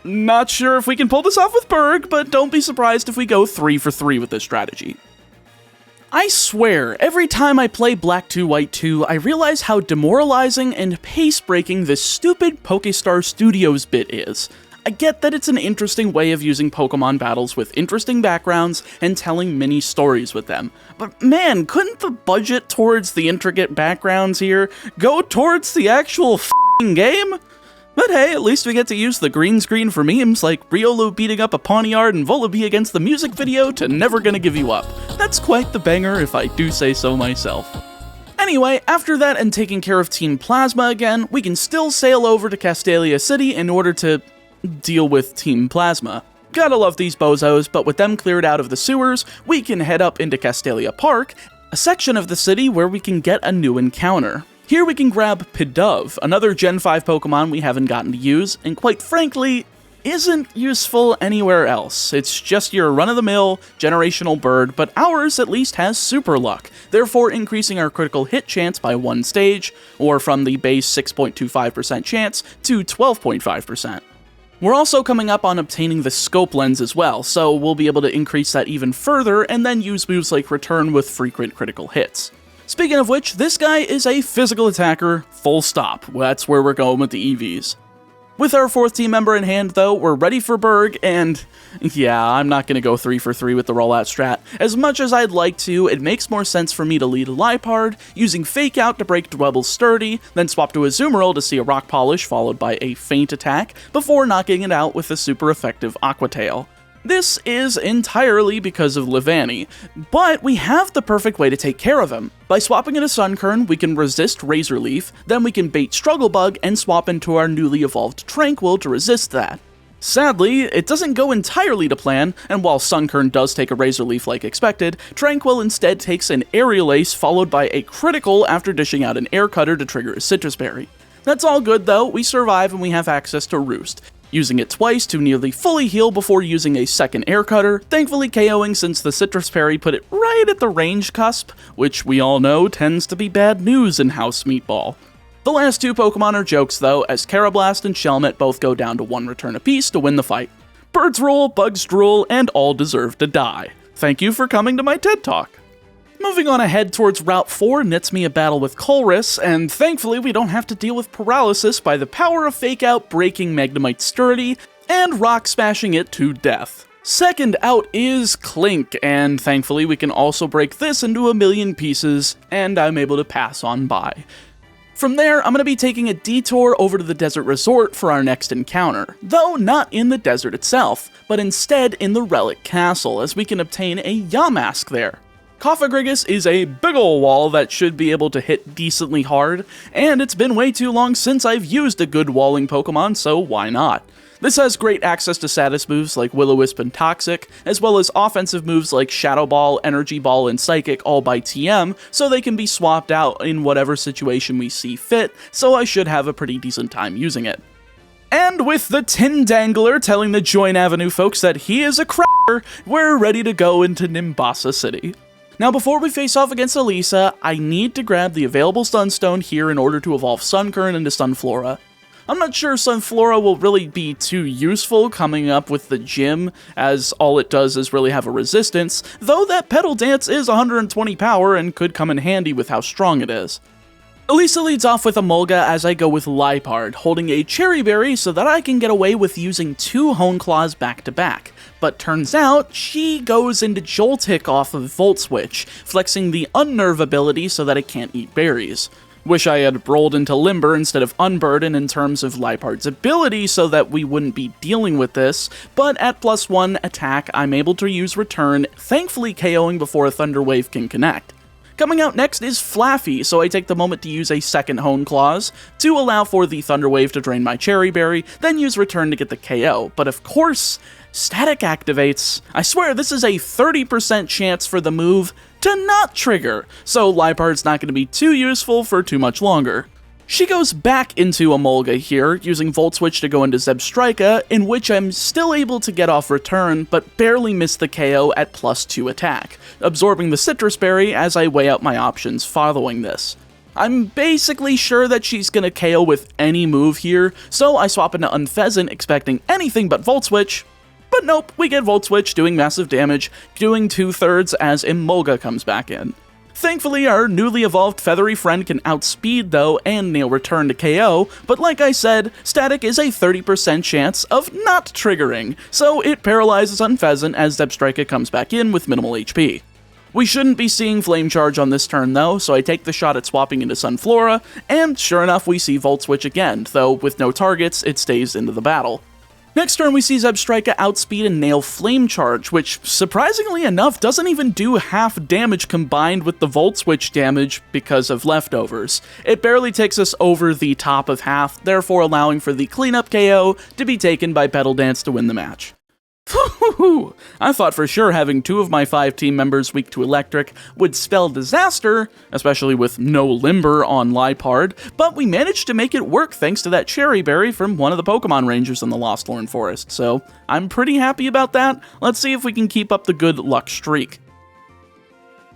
Not sure if we can pull this off with Berg, but don't be surprised if we go 3 for 3 with this strategy. I swear, every time I play Black 2 White 2, I realize how demoralizing and pace-breaking this stupid Pokestar Studios bit is. I get that it's an interesting way of using Pokemon battles with interesting backgrounds and telling mini stories with them, but man, couldn't the budget towards the intricate backgrounds here go towards the actual f***ing game? But hey, at least we get to use the green screen for memes like Riolu beating up a Pawniard and Volibee against the music video to Never Gonna Give You Up. That's quite the banger if I do say so myself. Anyway, after that and taking care of Team Plasma again, we can still sail over to Castelia City in order to deal with Team Plasma. Gotta love these bozos, but with them cleared out of the sewers, we can head up into Castelia Park, a section of the city where we can get a new encounter. Here we can grab Pidove, another Gen 5 Pokemon we haven't gotten to use, and quite frankly, isn't useful anywhere else. It's just your run-of-the-mill, generational bird, but ours at least has Super Luck, therefore increasing our critical hit chance by 1 stage, or from the base 6.25% chance to 12.5%. We're also coming up on obtaining the Scope Lens as well, so we'll be able to increase that even further and then use moves like Return with frequent critical hits. Speaking of which, this guy is a physical attacker, full stop. That's where we're going with the EVs. With our 4th team member in hand, though, we're ready for Berg, and yeah, I'm not going to go 3 for 3 with the rollout strat. As much as I'd like to, it makes more sense for me to lead Liepard, using Fake Out to break Dwebble's Sturdy, then swap to Azumarill to see a Rock Polish followed by a Feint attack, before knocking it out with a super effective Aqua Tail. This is entirely because of Levani, but we have the perfect way to take care of him. By swapping into Sunkern, we can resist Razor Leaf, then we can bait Struggle Bug and swap into our newly evolved Tranquil to resist that. Sadly, it doesn't go entirely to plan, and while Sunkern does take a Razor Leaf like expected, Tranquil instead takes an Aerial Ace followed by a critical after dishing out an Air Cutter to trigger a Citrus Berry. That's all good though, we survive and we have access to Roost, using it twice to nearly fully heal before using a second Air Cutter, thankfully KOing since the Citrus Berry put it right at the range cusp, which we all know tends to be bad news in House Meatball. The last 2 Pokemon are jokes though, as Carablast and Shelmet both go down to 1 return apiece to win the fight. Birds roll, bugs drool, and all deserve to die. Thank you for coming to my TED Talk. Moving on ahead towards Route 4 nets me a battle with Colress, and thankfully we don't have to deal with paralysis by the power of Fake Out breaking Magnemite Sturdy and Rock Smashing it to death. Second out is Clink, and thankfully we can also break this into a million pieces, and I'm able to pass on by. From there, I'm going to be taking a detour over to the desert resort for our next encounter, though not in the desert itself, but instead in the Relic Castle, as we can obtain a Yamask there. Cofagrigus is a big ol' wall that should be able to hit decently hard, and it's been way too long since I've used a good walling Pokemon, so why not? This has great access to status moves like Will-O-Wisp and Toxic, as well as offensive moves like Shadow Ball, Energy Ball, and Psychic all by TM, so they can be swapped out in whatever situation we see fit, so I should have a pretty decent time using it. And with the Tin Dangler telling the Join Avenue folks that he is a cracker, we're ready to go into Nimbasa City. Now before we face off against Elisa, I need to grab the available Sunstone here in order to evolve Sunkern into Sunflora. I'm not sure Sunflora will really be too useful coming up with the gym, as all it does is really have a resistance, though that Petal Dance is 120 power and could come in handy with how strong it is. Elisa leads off with Emolga as I go with Liepard, holding a Cherry Berry so that I can get away with using 2 Hone Claws back to back. But turns out, she goes into Joltik off of Volt Switch, flexing the Unnerve ability so that it can't eat berries. Wish I had rolled into Limber instead of Unburden in terms of Liepard's ability so that we wouldn't be dealing with this, but at +1 attack, I'm able to use Return, thankfully KOing before a Thunder Wave can connect. Coming out next is Flaffy, so I take the moment to use a second Hone Claws to allow for the Thunder Wave to drain my Cherry Berry, then use Return to get the KO, but of course, Static activates. I swear this is a 30% chance for the move to not trigger, so Liepard's not going to be too useful for too much longer. She goes back into Emolga here, using Volt Switch to go into Zebstrika, in which I'm still able to get off Return, but barely miss the KO at +2 attack, absorbing the Citrus Berry as I weigh out my options following this. I'm basically sure that she's gonna KO with any move here, so I swap into Unfezant expecting anything but Volt Switch. But nope, we get Volt Switch doing massive damage, doing 2/3 as Emolga comes back in. Thankfully, our newly evolved feathery friend can outspeed though and nail Return to KO, but like I said, Static is a 30% chance of not triggering, so it paralyzes Unfezant as Zebstrika comes back in with minimal HP. We shouldn't be seeing Flame Charge on this turn though, so I take the shot at swapping into Sunflora, and sure enough we see Volt Switch again, though with no targets, it stays into the battle. Next turn we see Zebstrika outspeed and nail Flame Charge, which surprisingly enough doesn't even do half damage combined with the Volt Switch damage because of leftovers. It barely takes us over the top of half, therefore allowing for the cleanup KO to be taken by Petal Dance to win the match. I thought for sure having 2 of my 5 team members weak to electric would spell disaster, especially with no Limber on Liepard, but we managed to make it work thanks to that Cherry Berry from one of the Pokemon Rangers in the Lostlorn Forest, so I'm pretty happy about that. Let's see if we can keep up the good luck streak.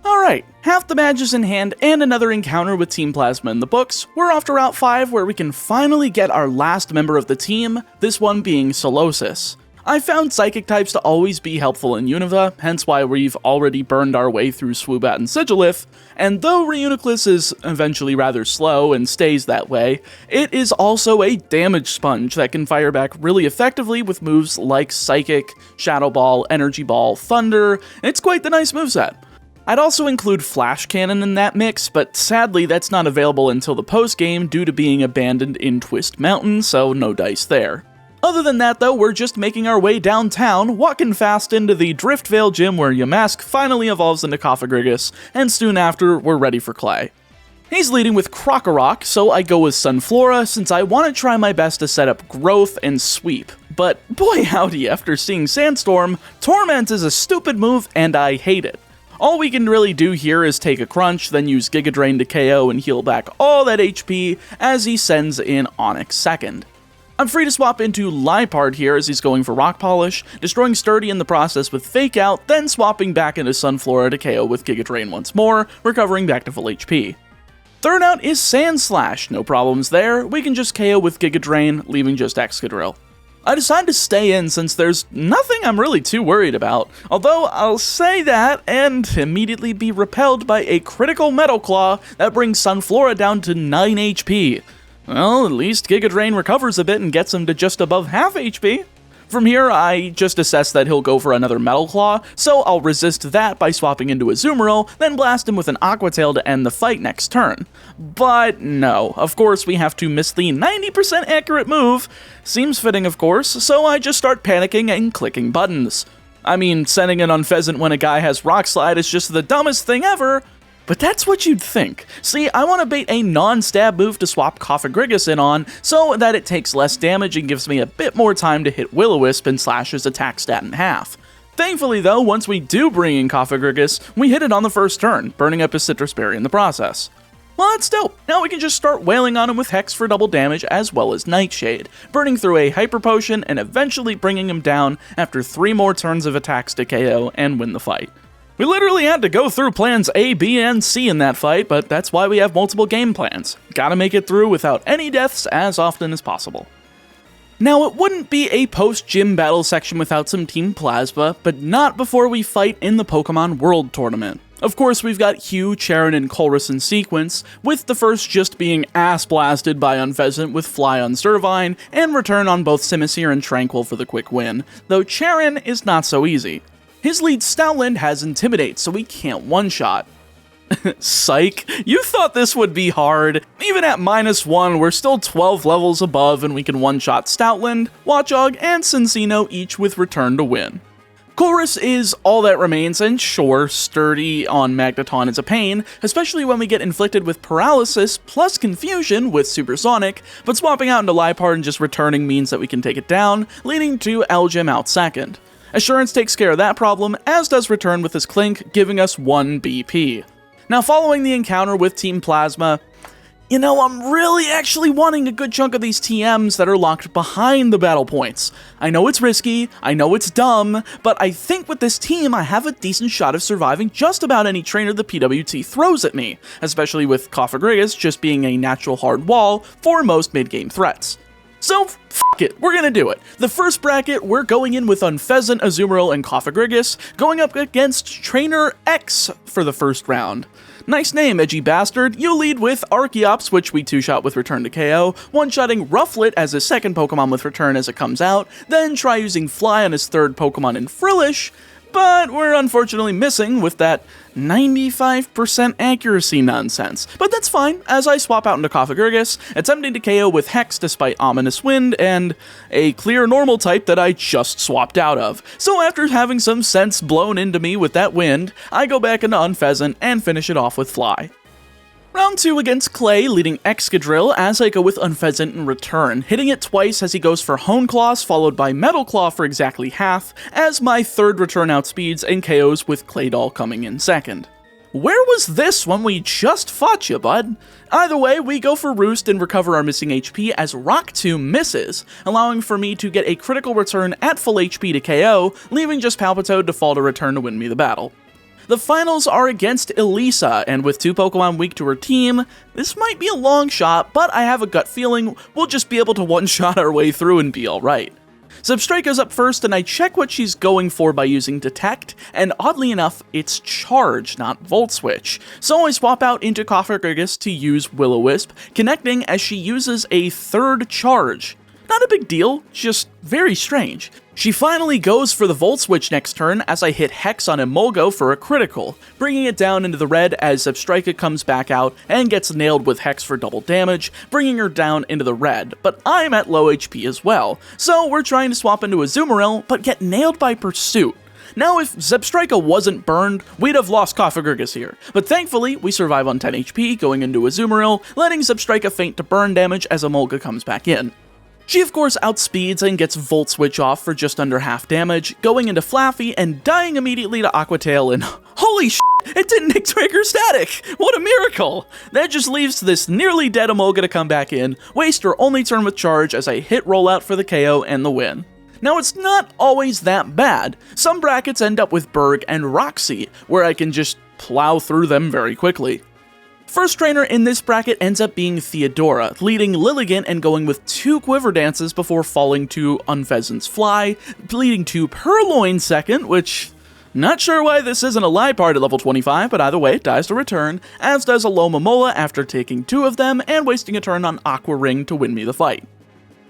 Alright, half the badges in hand and another encounter with Team Plasma in the books, we're off to Route 5 where we can finally get our last member of the team, this one being Solosis. I found Psychic types to always be helpful in Unova, hence why we've already burned our way through Swoobat and Sigilith, and though Reuniclus is eventually rather slow and stays that way, it is also a damage sponge that can fire back really effectively with moves like Psychic, Shadow Ball, Energy Ball, Thunder. It's quite the nice moveset. I'd also include Flash Cannon in that mix, but sadly that's not available until the post-game due to being abandoned in Twist Mountain, so no dice there. Other than that though, we're just making our way downtown, walking fast into the Driftvale gym where Yamask finally evolves into Cofagrigus, and soon after, we're ready for Clay. He's leading with Krokorok, so I go with Sunflora since I want to try my best to set up Growth and Sweep. But boy howdy, after seeing Sandstorm, Torment is a stupid move and I hate it. All we can really do here is take a Crunch, then use Giga Drain to KO and heal back all that HP as he sends in Onix second. I'm free to swap into Liepard here as he's going for Rock Polish, destroying Sturdy in the process with Fake Out, then swapping back into Sunflora to KO with Giga Drain once more, recovering back to full HP. Third out is Sand Slash, no problems there, we can just KO with Giga Drain, leaving just Excadrill. I decided to stay in since there's nothing I'm really too worried about, although I'll say that and immediately be repelled by a critical Metal Claw that brings Sunflora down to 9 HP. Well, at least Giga Drain recovers a bit and gets him to just above half HP. From here, I just assess that he'll go for another Metal Claw, so I'll resist that by swapping into a Azumarill, then blast him with an Aqua Tail to end the fight next turn. But no, of course we have to miss the 90% accurate move. Seems fitting, of course, so I just start panicking and clicking buttons. I mean, sending an Unfezant when a guy has Rock Slide is just the dumbest thing ever, but that's what you'd think. See, I want to bait a non-stab move to swap Cofagrigus in on, so that it takes less damage and gives me a bit more time to hit Will-O-Wisp and slash his attack stat in half. Thankfully though, once we do bring in Cofagrigus, we hit it on the first turn, burning up his Citrus Berry in the process. Well, that's dope. Now we can just start wailing on him with Hex for double damage as well as Nightshade, burning through a Hyper Potion and eventually bringing him down after 3 more turns of attacks to KO and win the fight. We literally had to go through plans A, B, and C in that fight, but that's why we have multiple game plans. Gotta make it through without any deaths as often as possible. Now, it wouldn't be a post-gym battle section without some Team Plasma, but not before we fight in the Pokemon World Tournament. Of course, we've got Hugh, Charon, and Colress in sequence, with the first just being ass-blasted by Unfezant with Fly on Servine, and return on both Simisear and Tranquil for the quick win, though Charon is not so easy. His lead Stoutland has Intimidate, so we can't one-shot. Psych, you thought this would be hard. Even at -1, we're still 12 levels above and we can one-shot Stoutland, Watchog, and Cinccino each with Return to win. Chorus is all that remains, and sure, Sturdy on Magneton is a pain, especially when we get inflicted with Paralysis plus Confusion with Supersonic, but swapping out into Liepard and just returning means that we can take it down, leading to Elgem out second. Assurance takes care of that problem, as does Return with his Clink, giving us 1 BP. Now following the encounter with Team Plasma, you know, I'm really actually wanting a good chunk of these TMs that are locked behind the battle points. I know it's risky, I know it's dumb, but I think with this team I have a decent shot of surviving just about any trainer the PWT throws at me, especially with Cofagrigus just being a natural hard wall for most mid-game threats. So, fuck it, we're gonna do it. The first bracket, we're going in with Unfezant, Azumarill, and Cofagrigus, going up against Trainer X for the first round. Nice name, edgy bastard. You lead with Archeops, which we two-shot with Return to KO, one-shotting Rufflet as his second Pokemon with Return as it comes out, then try using Fly on his third Pokemon in Frillish, but we're unfortunately missing with that 95% accuracy nonsense. But that's fine, as I swap out into Cofagrigus, attempting to KO with Hex despite Ominous Wind, and a clear normal type that I just swapped out of. So after having some sense blown into me with that wind, I go back into Unfezant and finish it off with Fly. Round 2 against Clay, leading Excadrill as I go with Unfezant in return, hitting it twice as he goes for Hone Claws, followed by Metal Claw for exactly half, as my third return outspeeds and KOs with Claydol coming in second. Where was this when we just fought you, bud? Either way, we go for Roost and recover our missing HP as Rock Tomb misses, allowing for me to get a critical return at full HP to KO, leaving just Palpitoad to fall to Return to win me the battle. The finals are against Elisa, and with 2 Pokemon weak to her team, this might be a long shot, but I have a gut feeling we'll just be able to one-shot our way through and be alright. Zebstrika's up first, and I check what she's going for by using Detect, and oddly enough, it's Charge, not Volt Switch. So I swap out into Cofagrigus to use Will-O-Wisp, connecting as she uses a third Charge. Not a big deal, just very strange. She finally goes for the Volt Switch next turn as I hit Hex on Emolga for a critical, bringing it down into the red as Zebstrika comes back out and gets nailed with Hex for double damage, bringing her down into the red, but I'm at low HP as well, so we're trying to swap into Azumarill, but get nailed by Pursuit. Now if Zebstrika wasn't burned, we'd have lost Cofagrigus here, but thankfully we survive on 10 HP going into Azumarill, letting Zebstrika faint to burn damage as Emolga comes back in. She of course outspeeds and gets Volt Switch off for just under half damage, going into Flaffy and dying immediately to Aqua Tail, and holy shit, it didn't trigger static! What a miracle! That just leaves this nearly dead Emolga to come back in, waste her only turn with Charge as I hit Rollout for the KO and the win. Now it's not always that bad. Some brackets end up with Berg and Roxy, where I can just plow through them very quickly. First trainer in this bracket ends up being Theodora, leading Lilligant and going with 2 Quiver Dances before falling to Unfezant's Fly, leading to Purloin second, which, not sure why this isn't a Liepard at level 25, but either way, it dies to return, as does Alomomola after taking 2 of them and wasting a turn on Aqua Ring to win me the fight.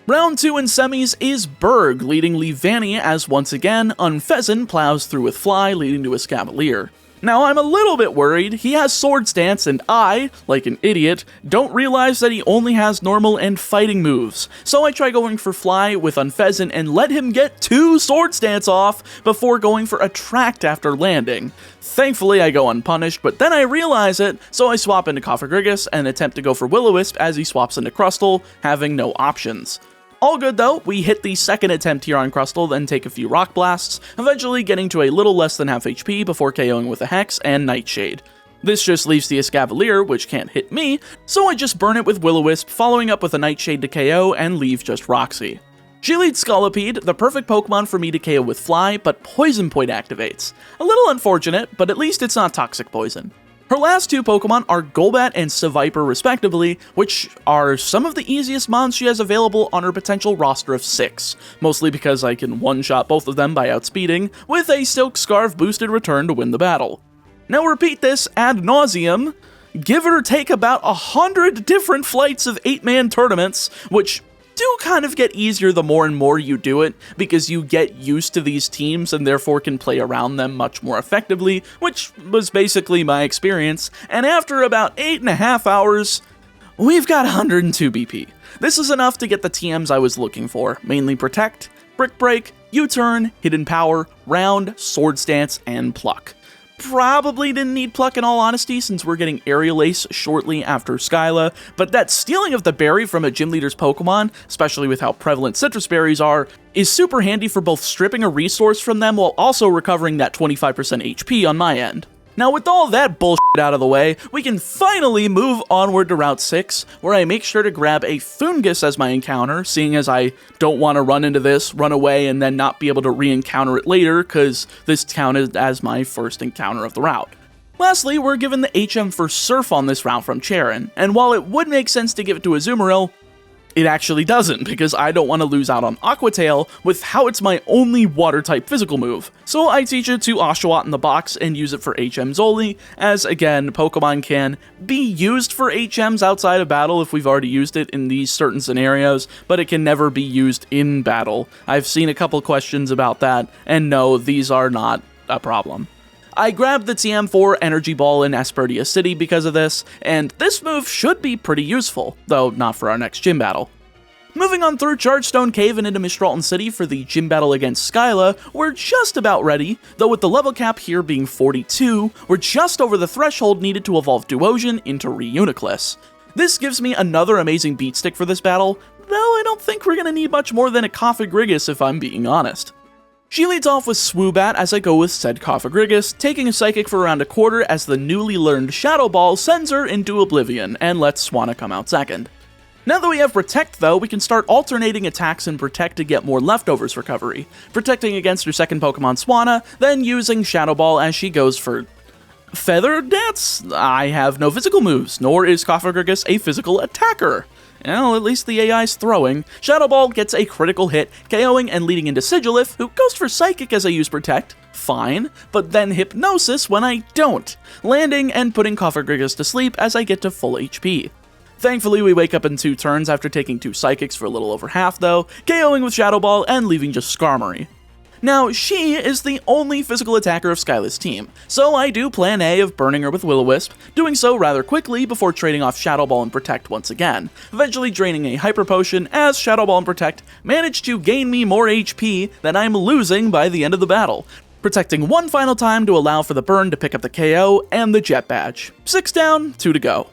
Round 2 in semis is Berg, leading Levani as once again, Unfezant plows through with Fly, leading to Escavalier. Now, I'm a little bit worried. He has Sword Stance, and I, like an idiot, don't realize that he only has normal and fighting moves. So I try going for Fly with Unfezant and let him get 2 Sword Stance off before going for Attract after landing. Thankfully, I go unpunished, but then I realize it, so I swap into Cofagrigus and attempt to go for Will-O-Wisp as he swaps into Crustle, having no options. All good though, we hit the second attempt here on Crustle, then take a few Rock Blasts, eventually getting to a little less than half HP before KOing with a Hex and Nightshade. This just leaves the Escavalier, which can't hit me, so I just burn it with Will-O-Wisp, following up with a Nightshade to KO and leave just Roxy. She leads Scolipede, the perfect Pokemon for me to KO with Fly, but Poison Point activates. A little unfortunate, but at least it's not Toxic Poison. Her last 2 Pokemon are Golbat and Seviper respectively, which are some of the easiest mons she has available on her potential roster of 6, mostly because I can one-shot both of them by outspeeding, with a Silk Scarf boosted return to win the battle. Now repeat this ad nauseum, give or take about 100 different flights of 8-man tournaments, which do kind of get easier the more and more you do it, because you get used to these teams and therefore can play around them much more effectively, which was basically my experience, and after about 8.5 hours, we've got 102 BP. This is enough to get the TMs I was looking for, mainly Protect, Brick Break, U-Turn, Hidden Power, Round, Sword Stance, and Pluck. Probably didn't need Pluck in all honesty, since we're getting Aerial Ace shortly after Skyla, but that stealing of the berry from a gym leader's Pokemon, especially with how prevalent citrus berries are, is super handy for both stripping a resource from them while also recovering that 25% HP on my end. Now with all that bullshit out of the way, we can finally move onward to Route 6, where I make sure to grab a Fungus as my encounter, seeing as I don't want to run into this, run away, and then not be able to re-encounter it later, because this counted as my first encounter of the route. Lastly, we're given the HM for Surf on this route from Charon, and while it would make sense to give it to Azumarill, it actually doesn't, because I don't want to lose out on Aqua Tail with how it's my only Water-type physical move. So I teach it to Oshawott in the box and use it for HMs only, as again, Pokemon can be used for HMs outside of battle if we've already used it in these certain scenarios, but it can never be used in battle. I've seen a couple questions about that, and no, these are not a problem. I grabbed the TM4 Energy Ball in Aspertia City because of this, and this move should be pretty useful, though not for our next gym battle. Moving on through Chargestone Cave and into Mistralton City for the gym battle against Skyla, we're just about ready, though with the level cap here being 42, we're just over the threshold needed to evolve Duosion into Reuniclus. This gives me another amazing beat stick for this battle, though I don't think we're going to need much more than a Cofagrigus if I'm being honest. She leads off with Swoobat as I go with said Cofagrigus, taking a Psychic for around a quarter as the newly learned Shadow Ball sends her into Oblivion, and lets Swanna come out second. Now that we have Protect though, we can start alternating attacks in Protect to get more leftovers recovery, protecting against her second Pokemon Swanna, then using Shadow Ball as she goes for Feather Dance? I have no physical moves, nor is Cofagrigus a physical attacker. Well, at least the AI's throwing. Shadow Ball gets a critical hit, KOing and leading into Sigilif, who goes for Psychic as I use Protect. Fine, but then Hypnosis when I don't, landing and putting Cofagrigus to sleep as I get to full HP. Thankfully, we wake up in 2 turns after taking 2 Psychics for a little over half though, KOing with Shadow Ball and leaving just Skarmory. Now, she is the only physical attacker of Skyla's team, so I do plan A of burning her with Will-O-Wisp, doing so rather quickly before trading off Shadow Ball and Protect once again, eventually draining a Hyper Potion as Shadow Ball and Protect manage to gain me more HP than I'm losing by the end of the battle, protecting one final time to allow for the burn to pick up the KO and the Jet Badge. 6 down, 2 to go.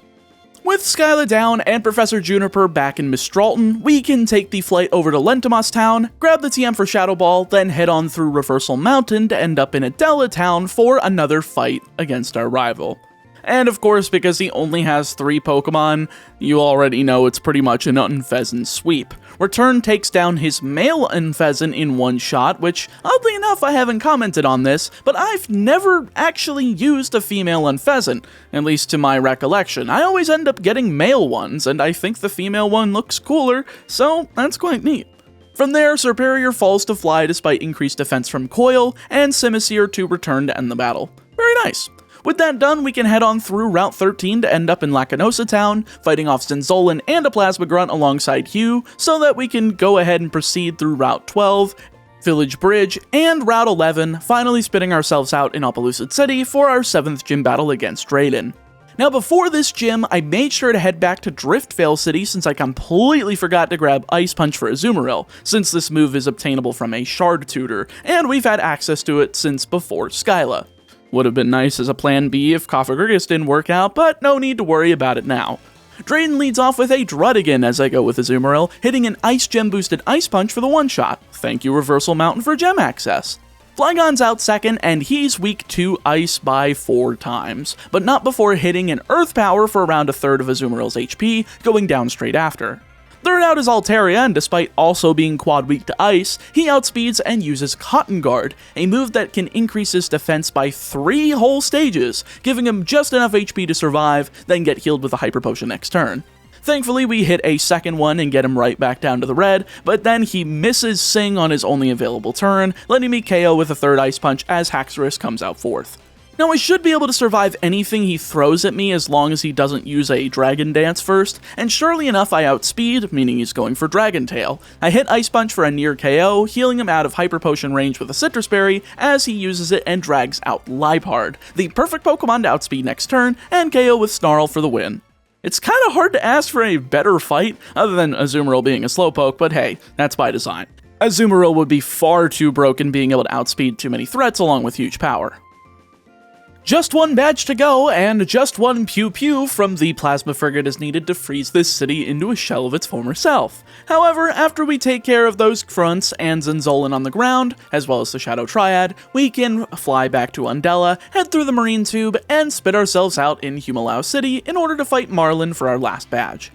With Skyla down and Professor Juniper back in Mistralton, we can take the flight over to Lentamos Town, grab the TM for Shadow Ball, then head on through Reversal Mountain to end up in Adela Town for another fight against our rival. And of course, because he only has 3 Pokemon, you already know it's pretty much an Unfezant sweep. Return takes down his male Unfezant in one shot, which, oddly enough, I haven't commented on this, but I've never actually used a female Unfezant, at least to my recollection. I always end up getting male ones, and I think the female one looks cooler, so that's quite neat. From there, Serperior falls to Fly despite increased defense from Coil, and Simisear to return to end the battle. Very nice. With that done, we can head on through Route 13 to end up in Lacanosa Town, fighting off Zinzolin and a Plasma Grunt alongside Hugh, so that we can go ahead and proceed through Route 12, Village Bridge, and Route 11, finally spitting ourselves out in Opelucid City for our 7th gym battle against Drayden. Now before this gym, I made sure to head back to Driftvale City since I completely forgot to grab Ice Punch for Azumarill, since this move is obtainable from a Shard Tutor, and we've had access to it since before Skyla. Would have been nice as a plan B if Cofagrigus didn't work out, but no need to worry about it now. Drayden leads off with a Druddigon as I go with Azumarill, hitting an Ice Gem boosted Ice Punch for the one-shot. Thank you Reversal Mountain for gem access. Flygon's out second, and he's weak to Ice by 4 times, but not before hitting an Earth Power for around a third of Azumarill's HP, going down straight after. Third out is Altaria, and despite also being quad weak to Ice, he outspeeds and uses Cotton Guard, a move that can increase his defense by 3 whole stages, giving him just enough HP to survive, then get healed with a Hyper Potion next turn. Thankfully, we hit a second one and get him right back down to the red, but then he misses Sing on his only available turn, letting me KO with a third Ice Punch as Haxorus comes out fourth. Now I should be able to survive anything he throws at me as long as he doesn't use a Dragon Dance first, and surely enough I outspeed, meaning he's going for Dragon Tail. I hit Ice Punch for a near KO, healing him out of Hyper Potion range with a Citrus Berry as he uses it and drags out Liepard, the perfect Pokemon to outspeed next turn, and KO with Snarl for the win. It's kinda hard to ask for a better fight, other than Azumarill being a Slowpoke, but hey, that's by design. Azumarill would be far too broken being able to outspeed too many threats along with huge power. Just one badge to go, and just one Pew Pew from the Plasma Frigate is needed to freeze this city into a shell of its former self. However, after we take care of those grunts and Zinzolin on the ground, as well as the Shadow Triad, we can fly back to Undella, head through the Marine Tube, and spit ourselves out in Humalao City in order to fight Marlin for our last badge.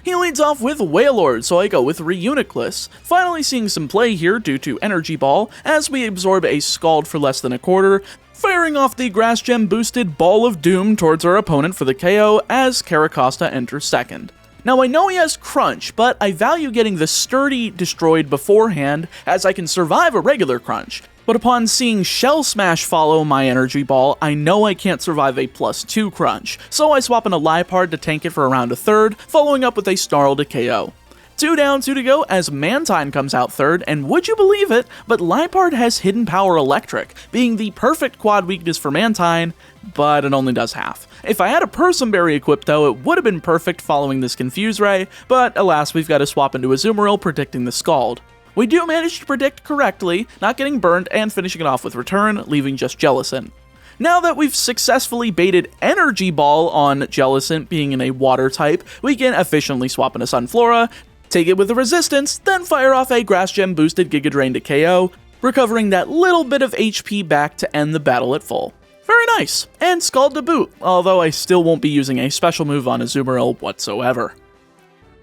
He leads off with Wailord, so I go with Reuniclus, finally seeing some play here due to Energy Ball, as we absorb a Scald for less than a quarter, firing off the Grass Gem boosted Ball of Doom towards our opponent for the KO as Caracosta enters second. Now I know he has Crunch, but I value getting the Sturdy destroyed beforehand as I can survive a regular Crunch. But upon seeing Shell Smash follow my Energy Ball, I know I can't survive a +2 Crunch, so I swap in a Liepard to tank it for around a third, following up with a Snarl to KO. 2 down, 2 to go as Mantine comes out third, and would you believe it, but Liepard has Hidden Power Electric, being the perfect quad weakness for Mantine, but it only does half. If I had a Persim Berry equipped though, it would have been perfect following this Confuse Ray, but alas we've got to swap into Azumarill predicting the Scald. We do manage to predict correctly, not getting burned and finishing it off with Return, leaving just Jellicent. Now that we've successfully baited Energy Ball on Jellicent being in a water type, we can efficiently swap into Sunflora, take it with a Resistance, then fire off a Grass Gem boosted Giga Drain to KO, recovering that little bit of HP back to end the battle at full. Very nice, and Scald to boot, although I still won't be using a special move on Azumarill whatsoever.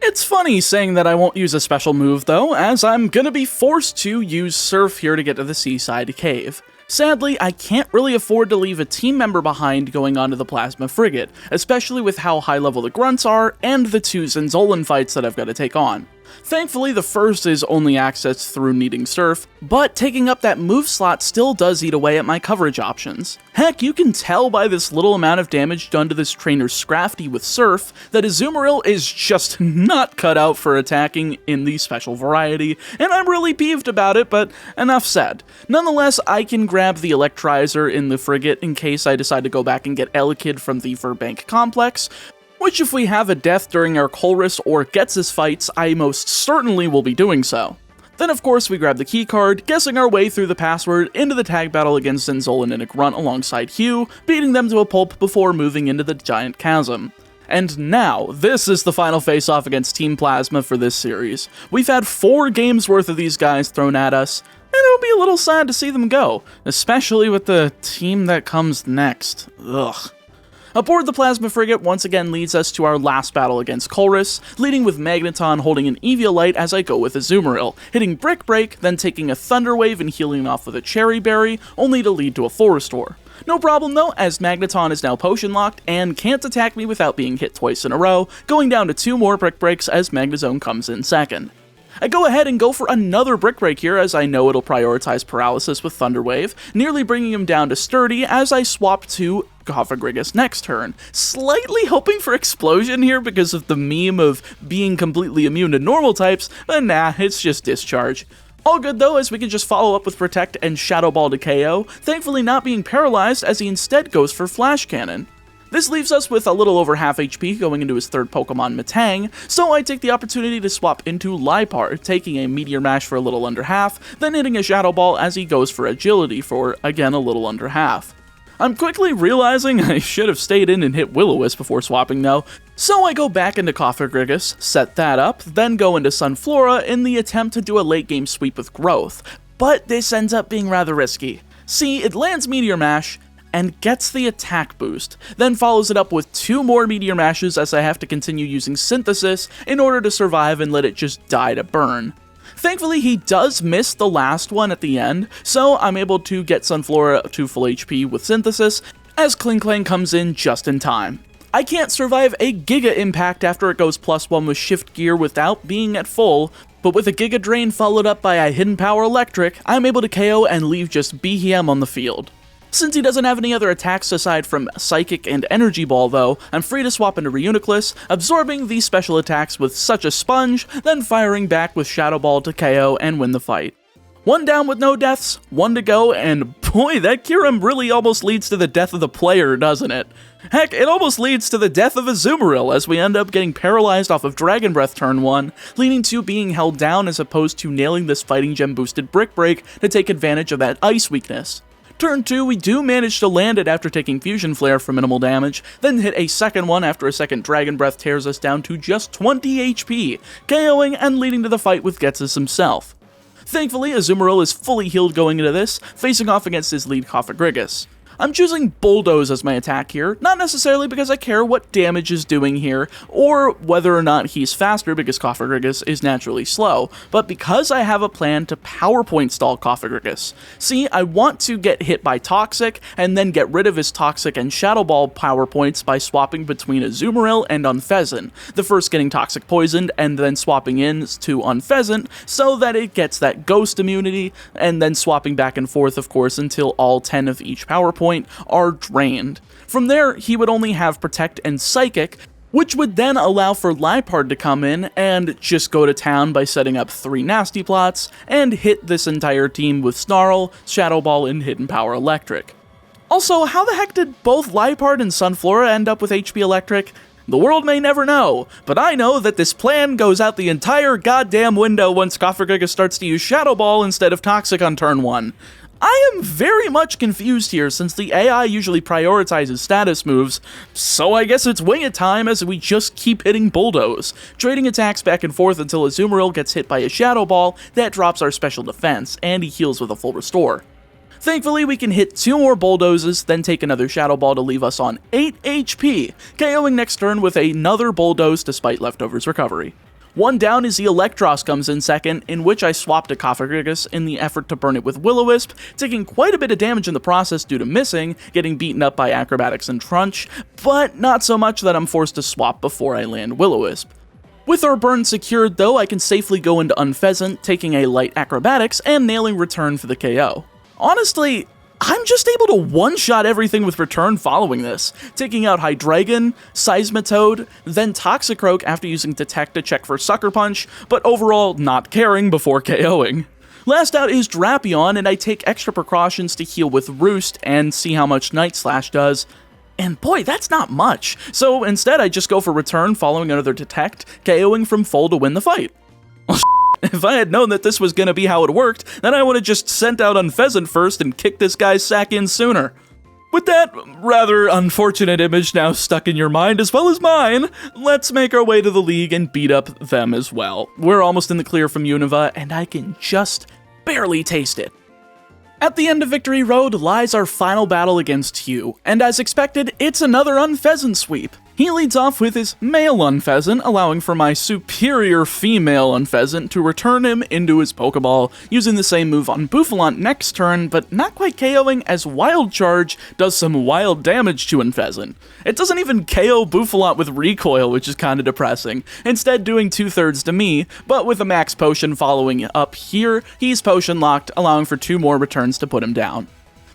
It's funny saying that I won't use a special move though, as I'm gonna be forced to use Surf here to get to the Seaside Cave. Sadly, I can't really afford to leave a team member behind going onto the Plasma Frigate, especially with how high level the grunts are and the 2 Zinzolin fights that I've got to take on. Thankfully, the first is only accessed through needing Surf, but taking up that move slot still does eat away at my coverage options. Heck, you can tell by this little amount of damage done to this trainer Scrafty with Surf that Azumarill is just not cut out for attacking in the special variety, and I'm really peeved about it, but enough said. Nonetheless, I can grab the Electrizer in the Frigate in case I decide to go back and get Elekid from the Verbank Complex, which if we have a death during our Colress or Ghetsis fights, I most certainly will be doing so. Then of course we grab the keycard, guessing our way through the password into the tag battle against Zinzolin and a Grunt alongside Hugh, beating them to a pulp before moving into the Giant Chasm. And now, this is the final face-off against Team Plasma for this series. We've had 4 games worth of these guys thrown at us, and it'll be a little sad to see them go, especially with the team that comes next. Ugh. Aboard the Plasma Frigate once again leads us to our last battle against Colress, leading with Magneton holding an Eviolite as I go with Azumarill, hitting Brick Break, then taking a Thunder Wave and healing off with a Cherry Berry, only to lead to a Full Restore. No problem though, as Magneton is now potion locked and can't attack me without being hit twice in a row, going down to 2 more Brick Breaks as Magnezone comes in second. I go ahead and go for another Brick Break here as I know it'll prioritize Paralysis with Thunder Wave, nearly bringing him down to Sturdy as I swap to Cofagrigus next turn. Slightly hoping for Explosion here because of the meme of being completely immune to normal types, but nah, it's just Discharge. All good though, as we can just follow up with Protect and Shadow Ball to KO, thankfully not being paralyzed as he instead goes for Flash Cannon. This leaves us with a little over half HP going into his third Pokemon, Metang, so I take the opportunity to swap into Liepard, taking a Meteor Mash for a little under half, then hitting a Shadow Ball as he goes for Agility for, again, a little under half. I'm quickly realizing I should have stayed in and hit Will-O-Wisp before swapping though, so I go back into Cofagrigus, set that up, then go into Sunflora in the attempt to do a late game sweep with Growth, but this ends up being rather risky. See, it lands Meteor Mash, and gets the attack boost, then follows it up with 2 more Meteor Mashes as I have to continue using Synthesis in order to survive and let it just die to burn. Thankfully, he does miss the last one at the end, so I'm able to get Sunflora to full HP with Synthesis, as Klinklang comes in just in time. I can't survive a Giga Impact after it goes +1 with Shift Gear without being at full, but with a Giga Drain followed up by a Hidden Power Electric, I'm able to KO and leave just Behem on the field. Since he doesn't have any other attacks aside from Psychic and Energy Ball though, I'm free to swap into Reuniclus, absorbing these special attacks with such a sponge, then firing back with Shadow Ball to KO and win the fight. 1 down with no deaths, 1 to go, and boy, that Kyurem really almost leads to the death of the player, doesn't it? Heck, it almost leads to the death of Azumarill as we end up getting paralyzed off of Dragon Breath turn 1, leading to being held down as opposed to nailing this Fighting Gem boosted Brick Break to take advantage of that Ice weakness. Turn 2, we do manage to land it after taking Fusion Flare for minimal damage, then hit a second one after a second Dragon Breath tears us down to just 20 HP, KOing and leading to the fight with Ghetsis himself. Thankfully, Azumarill is fully healed going into this, facing off against his lead Cofagrigus. I'm choosing Bulldoze as my attack here, not necessarily because I care what damage is doing here, or whether or not he's faster because Cofagrigus is naturally slow, but because I have a plan to PowerPoint stall Cofagrigus. See, I want to get hit by Toxic, and then get rid of his Toxic and Shadow Ball PowerPoints by swapping between Azumarill and Unfezant, the first getting Toxic Poisoned, and then swapping in to Unfezant, so that it gets that Ghost immunity, and then swapping back and forth, of course, until all 10 of each PowerPoint are drained. From there, he would only have Protect and Psychic, which would then allow for Liepard to come in and just go to town by setting up 3 Nasty Plots, and hit this entire team with Snarl, Shadow Ball, and Hidden Power Electric. Also, how the heck did both Liepard and Sunflora end up with HP Electric? The world may never know, but I know that this plan goes out the entire goddamn window once Cofagrigus starts to use Shadow Ball instead of Toxic on turn 1. I am very much confused here since the AI usually prioritizes status moves, so I guess it's wing it time as we just keep hitting Bulldoze, trading attacks back and forth until Azumarill gets hit by a Shadow Ball that drops our special defense, and he heals with a full restore. Thankfully, we can hit 2 more Bulldozes, then take another Shadow Ball to leave us on 8 HP, KOing next turn with another Bulldoze despite Leftovers recovery. 1 down as the Electros comes in second, in which I swapped to Cofagrigus in the effort to burn it with Will-O-Wisp, taking quite a bit of damage in the process due to missing, getting beaten up by Acrobatics and Trunch, but not so much that I'm forced to swap before I land Will-O-Wisp. With our burn secured though, I can safely go into Unfezant, taking a light Acrobatics and nailing Return for the KO. Honestly, I'm just able to one-shot everything with Return following this, taking out Hydreigon, Seismitoad, then Toxicroak after using Detect to check for Sucker Punch, but overall not caring before KOing. Last out is Drapion, and I take extra precautions to heal with Roost and see how much Night Slash does. And boy, that's not much, so instead I just go for Return following another Detect, KOing from full to win the fight. If I had known that this was gonna be how it worked, then I would've just sent out Unfezant first and kicked this guy's sack in sooner. With that rather unfortunate image now stuck in your mind as well as mine, let's make our way to the league and beat up them as well. We're almost in the clear from Unova, and I can just barely taste it. At the end of Victory Road lies our final battle against Hugh, and as expected, it's another Unfezant sweep. He leads off with his male Unfezant, allowing for my superior female Unfezant to return him into his Pokeball, using the same move on Bouffalant next turn, but not quite KOing as Wild Charge does some wild damage to Unfezant. It doesn't even KO Bouffalant with Recoil, which is kinda depressing, instead doing 2/3 to me, but with a Max Potion following up here, he's Potion locked, allowing for 2 more returns to put him down.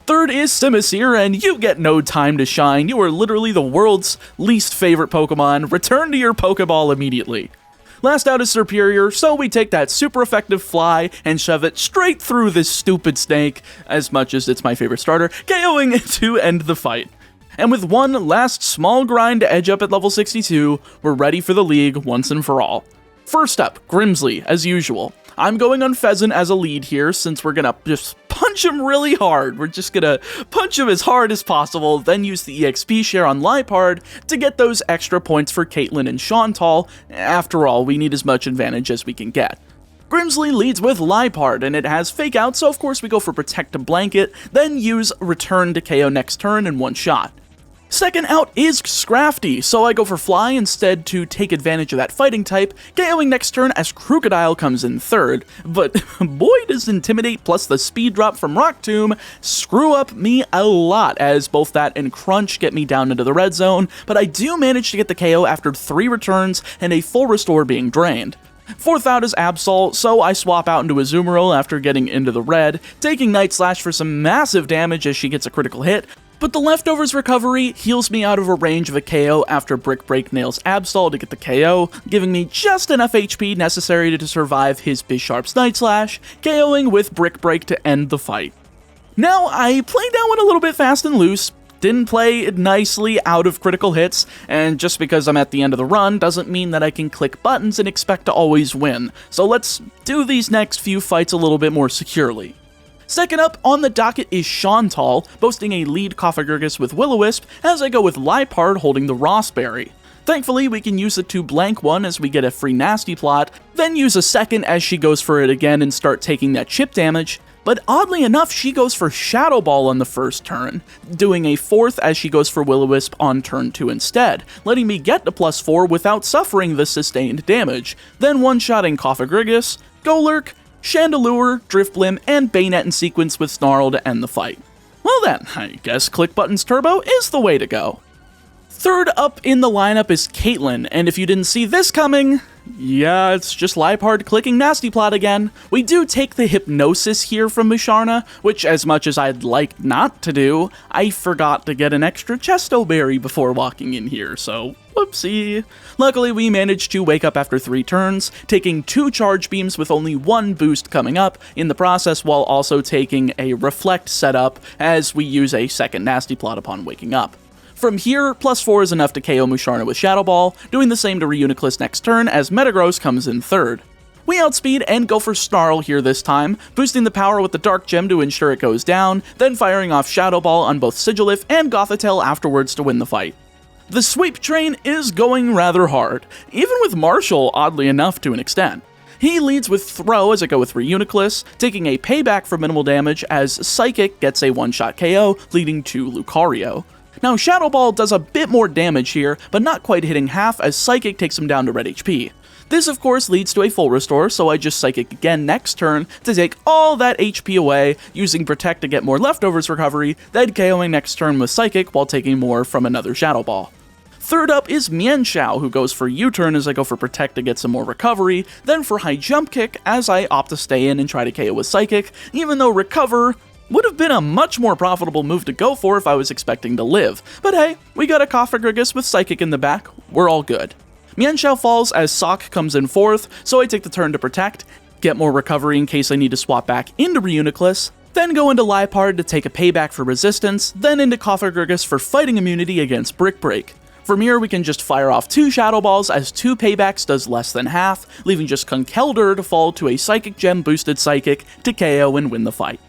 Third is Simisear, and you get no time to shine. You are literally the world's least favorite Pokemon. Return to your Pokeball immediately. Last out is Serperior, so we take that super effective fly and shove it straight through this stupid snake, as much as it's my favorite starter, KOing to end the fight. And with one last small grind to edge up at level 62, we're ready for the league once and for all. First up, Grimsley, as usual. I'm going on Pheasant as a lead here, since we're gonna just punch him really hard. We're just gonna punch him as hard as possible, then use the EXP share on Liepard to get those extra points for Caitlyn and Chantal. After all, we need as much advantage as we can get. Grimsley leads with Liepard, and it has Fake Out, so of course we go for Protect to blanket, then use Return to KO next turn in one shot. Second out is Scrafty, so I go for Fly instead to take advantage of that fighting type, KOing next turn as Crocodile comes in third, but boy does Intimidate plus the speed drop from Rock Tomb screw up me a lot, as both that and Crunch get me down into the red zone, but I do manage to get the KO after 3 returns and a full restore being drained. Fourth out is Absol, so I swap out into Azumarill after getting into the red, taking Night Slash for some massive damage as she gets a critical hit, but the Leftovers recovery heals me out of a range of a KO after Brick Break nails Absol to get the KO, giving me just enough HP necessary to survive his Bisharp's Night Slash, KOing with Brick Break to end the fight. Now, I played that one a little bit fast and loose, didn't play it nicely out of critical hits, and just because I'm at the end of the run doesn't mean that I can click buttons and expect to always win, so let's do these next few fights a little bit more securely. Second up on the docket is Chantal, boasting a lead Cofagrigus with Will-O-Wisp, as I go with Liepard holding the Rossberry. Thankfully, we can use it to blank one as we get a free Nasty Plot, then use a second as she goes for it again and start taking that chip damage, but oddly enough, she goes for Shadow Ball on the first turn, doing a fourth as she goes for Will-O-Wisp on turn 2 instead, letting me get to +4 without suffering the sustained damage, then one-shotting Cofagrigus, Golurk, Chandelure, Drifblim, and Bayonet in sequence with Snarl to end the fight. Well then, I guess Click Buttons Turbo is the way to go. Third up in the lineup is Caitlyn, and if you didn't see this coming, yeah, it's just Liepard clicking Nasty Plot again. We do take the Hypnosis here from Musharna, which as much as I'd like not to do, I forgot to get an extra Chesto Berry before walking in here, so whoopsie. Luckily, we managed to wake up after 3 turns, taking 2 Charge Beams with only 1 boost coming up in the process, while also taking a Reflect setup as we use a second Nasty Plot upon waking up. From here, +4 is enough to KO Musharna with Shadow Ball, doing the same to Reuniclus next turn as Metagross comes in third. We outspeed and go for Snarl here this time, boosting the power with the Dark Gem to ensure it goes down, then firing off Shadow Ball on both Sigilif and Gothitelle afterwards to win the fight. The sweep train is going rather hard, even with Marshall oddly enough to an extent. He leads with Throw as I go with Reuniclus, taking a payback for minimal damage as Psychic gets a one-shot KO, leading to Lucario. Now, Shadow Ball does a bit more damage here, but not quite hitting half as Psychic takes him down to red HP. This, of course, leads to a full restore, so I just Psychic again next turn to take all that HP away, using Protect to get more Leftovers recovery, then KOing next turn with Psychic while taking more from another Shadow Ball. Third up is Mienshao, who goes for U-turn as I go for Protect to get some more recovery, then for High Jump Kick as I opt to stay in and try to KO with Psychic, even though Recover would have been a much more profitable move to go for if I was expecting to live. But hey, we got a Cofagrigus with Psychic in the back, we're all good. Mienshao falls as Sock comes in fourth, so I take the turn to Protect, get more recovery in case I need to swap back into Reuniclus, then go into Liepard to take a payback for resistance, then into Cofagrigus for fighting immunity against Brick Break. From here, we can just fire off 2 Shadow Balls as 2 paybacks does less than half, leaving just Conkeldurr to fall to a Psychic Gem boosted Psychic to KO and win the fight.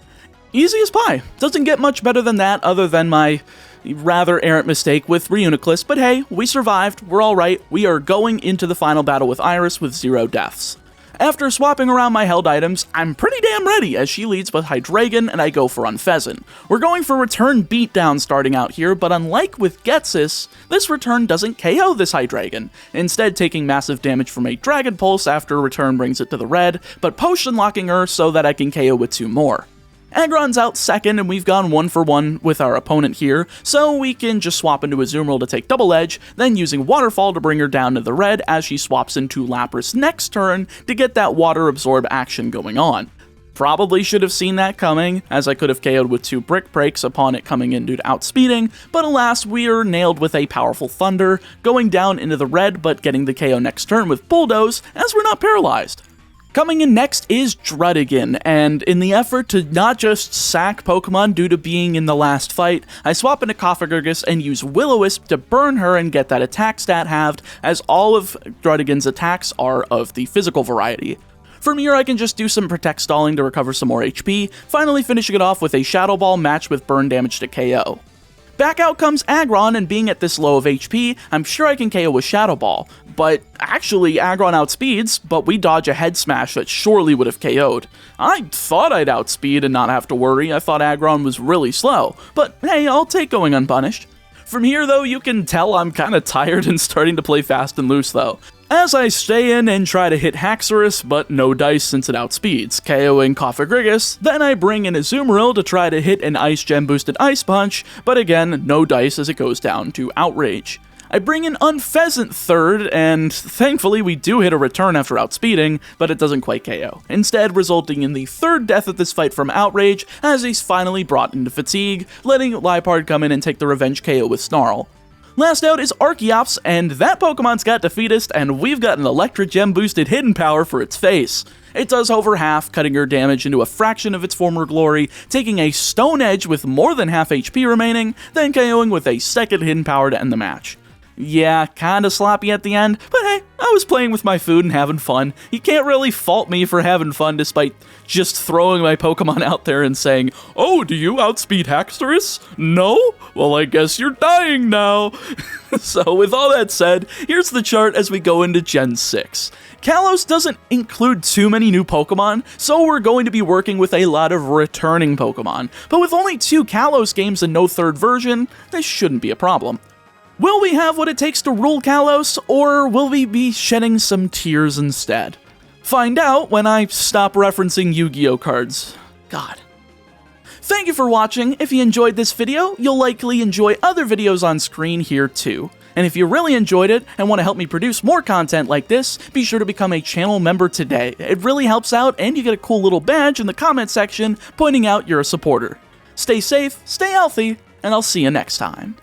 Easy as pie. Doesn't get much better than that other than my rather errant mistake with Reuniclus, but hey, we survived, we're alright, we are going into the final battle with Iris with 0 deaths. After swapping around my held items, I'm pretty damn ready as she leads with Hydreigon and I go for Unfezant. We're going for Return Beatdown starting out here, but unlike with Getsis, this Return doesn't KO this Hydreigon, instead taking massive damage from a Dragon Pulse after Return brings it to the red, but potion locking her so that I can KO with 2 more. Aggron's out second, and we've gone 1 for 1 with our opponent here, so we can just swap into Azumarill to take Double Edge, then using Waterfall to bring her down to the red as she swaps into Lapras next turn to get that Water Absorb action going on. Probably should have seen that coming, as I could have KO'd with 2 Brick Breaks upon it coming in due to outspeeding, but alas, we are nailed with a powerful Thunder, going down into the red but getting the KO next turn with Bulldoze, as we're not paralyzed. Coming in next is Druddigon, and in the effort to not just sack Pokemon due to being in the last fight, I swap into Cofagrigus and use Will-O-Wisp to burn her and get that attack stat halved, as all of Druddigon's attacks are of the physical variety. From here, I can just do some Protect stalling to recover some more HP, finally finishing it off with a Shadow Ball matched with burn damage to KO. Back out comes Aggron, and being at this low of HP, I'm sure I can KO with Shadow Ball. But actually, Aggron outspeeds, but we dodge a Head Smash that surely would have KO'd. I thought I'd outspeed and not have to worry, I thought Aggron was really slow, but hey, I'll take going unpunished. From here though, you can tell I'm kinda tired and starting to play fast and loose though, as I stay in and try to hit Haxorus, but no dice since it outspeeds, KOing Cofagrigus. Then I bring in Azumarill to try to hit an Ice Gem boosted Ice Punch, but again, no dice as it goes down to Outrage. I bring in Unfezant third, and thankfully we do hit a return after outspeeding, but it doesn't quite KO, instead resulting in the 3rd death of this fight from Outrage, as he's finally brought into Fatigue, letting Liepard come in and take the revenge KO with Snarl. Last out is Archeops, and that Pokemon's got Defeatist, and we've got an Electric Gem boosted Hidden Power for its face. It does over half, cutting her damage into a fraction of its former glory, taking a Stone Edge with more than half HP remaining, then KOing with a 2nd Hidden Power to end the match. Yeah, kinda sloppy at the end, but hey, I was playing with my food and having fun. You can't really fault me for having fun despite just throwing my Pokemon out there and saying, "Oh, do you outspeed Haxorus? No? Well, I guess you're dying now." So with all that said, here's the chart as we go into Gen 6. Kalos doesn't include too many new Pokemon, so we're going to be working with a lot of returning Pokemon, but with only 2 Kalos games and no 3rd version, this shouldn't be a problem. Will we have what it takes to rule Kalos, or will we be shedding some tears instead? Find out when I stop referencing Yu-Gi-Oh cards. God. Thank you for watching. If you enjoyed this video, you'll likely enjoy other videos on screen here too. And if you really enjoyed it and want to help me produce more content like this, be sure to become a channel member today. It really helps out, and you get a cool little badge in the comment section pointing out you're a supporter. Stay safe, stay healthy, and I'll see you next time.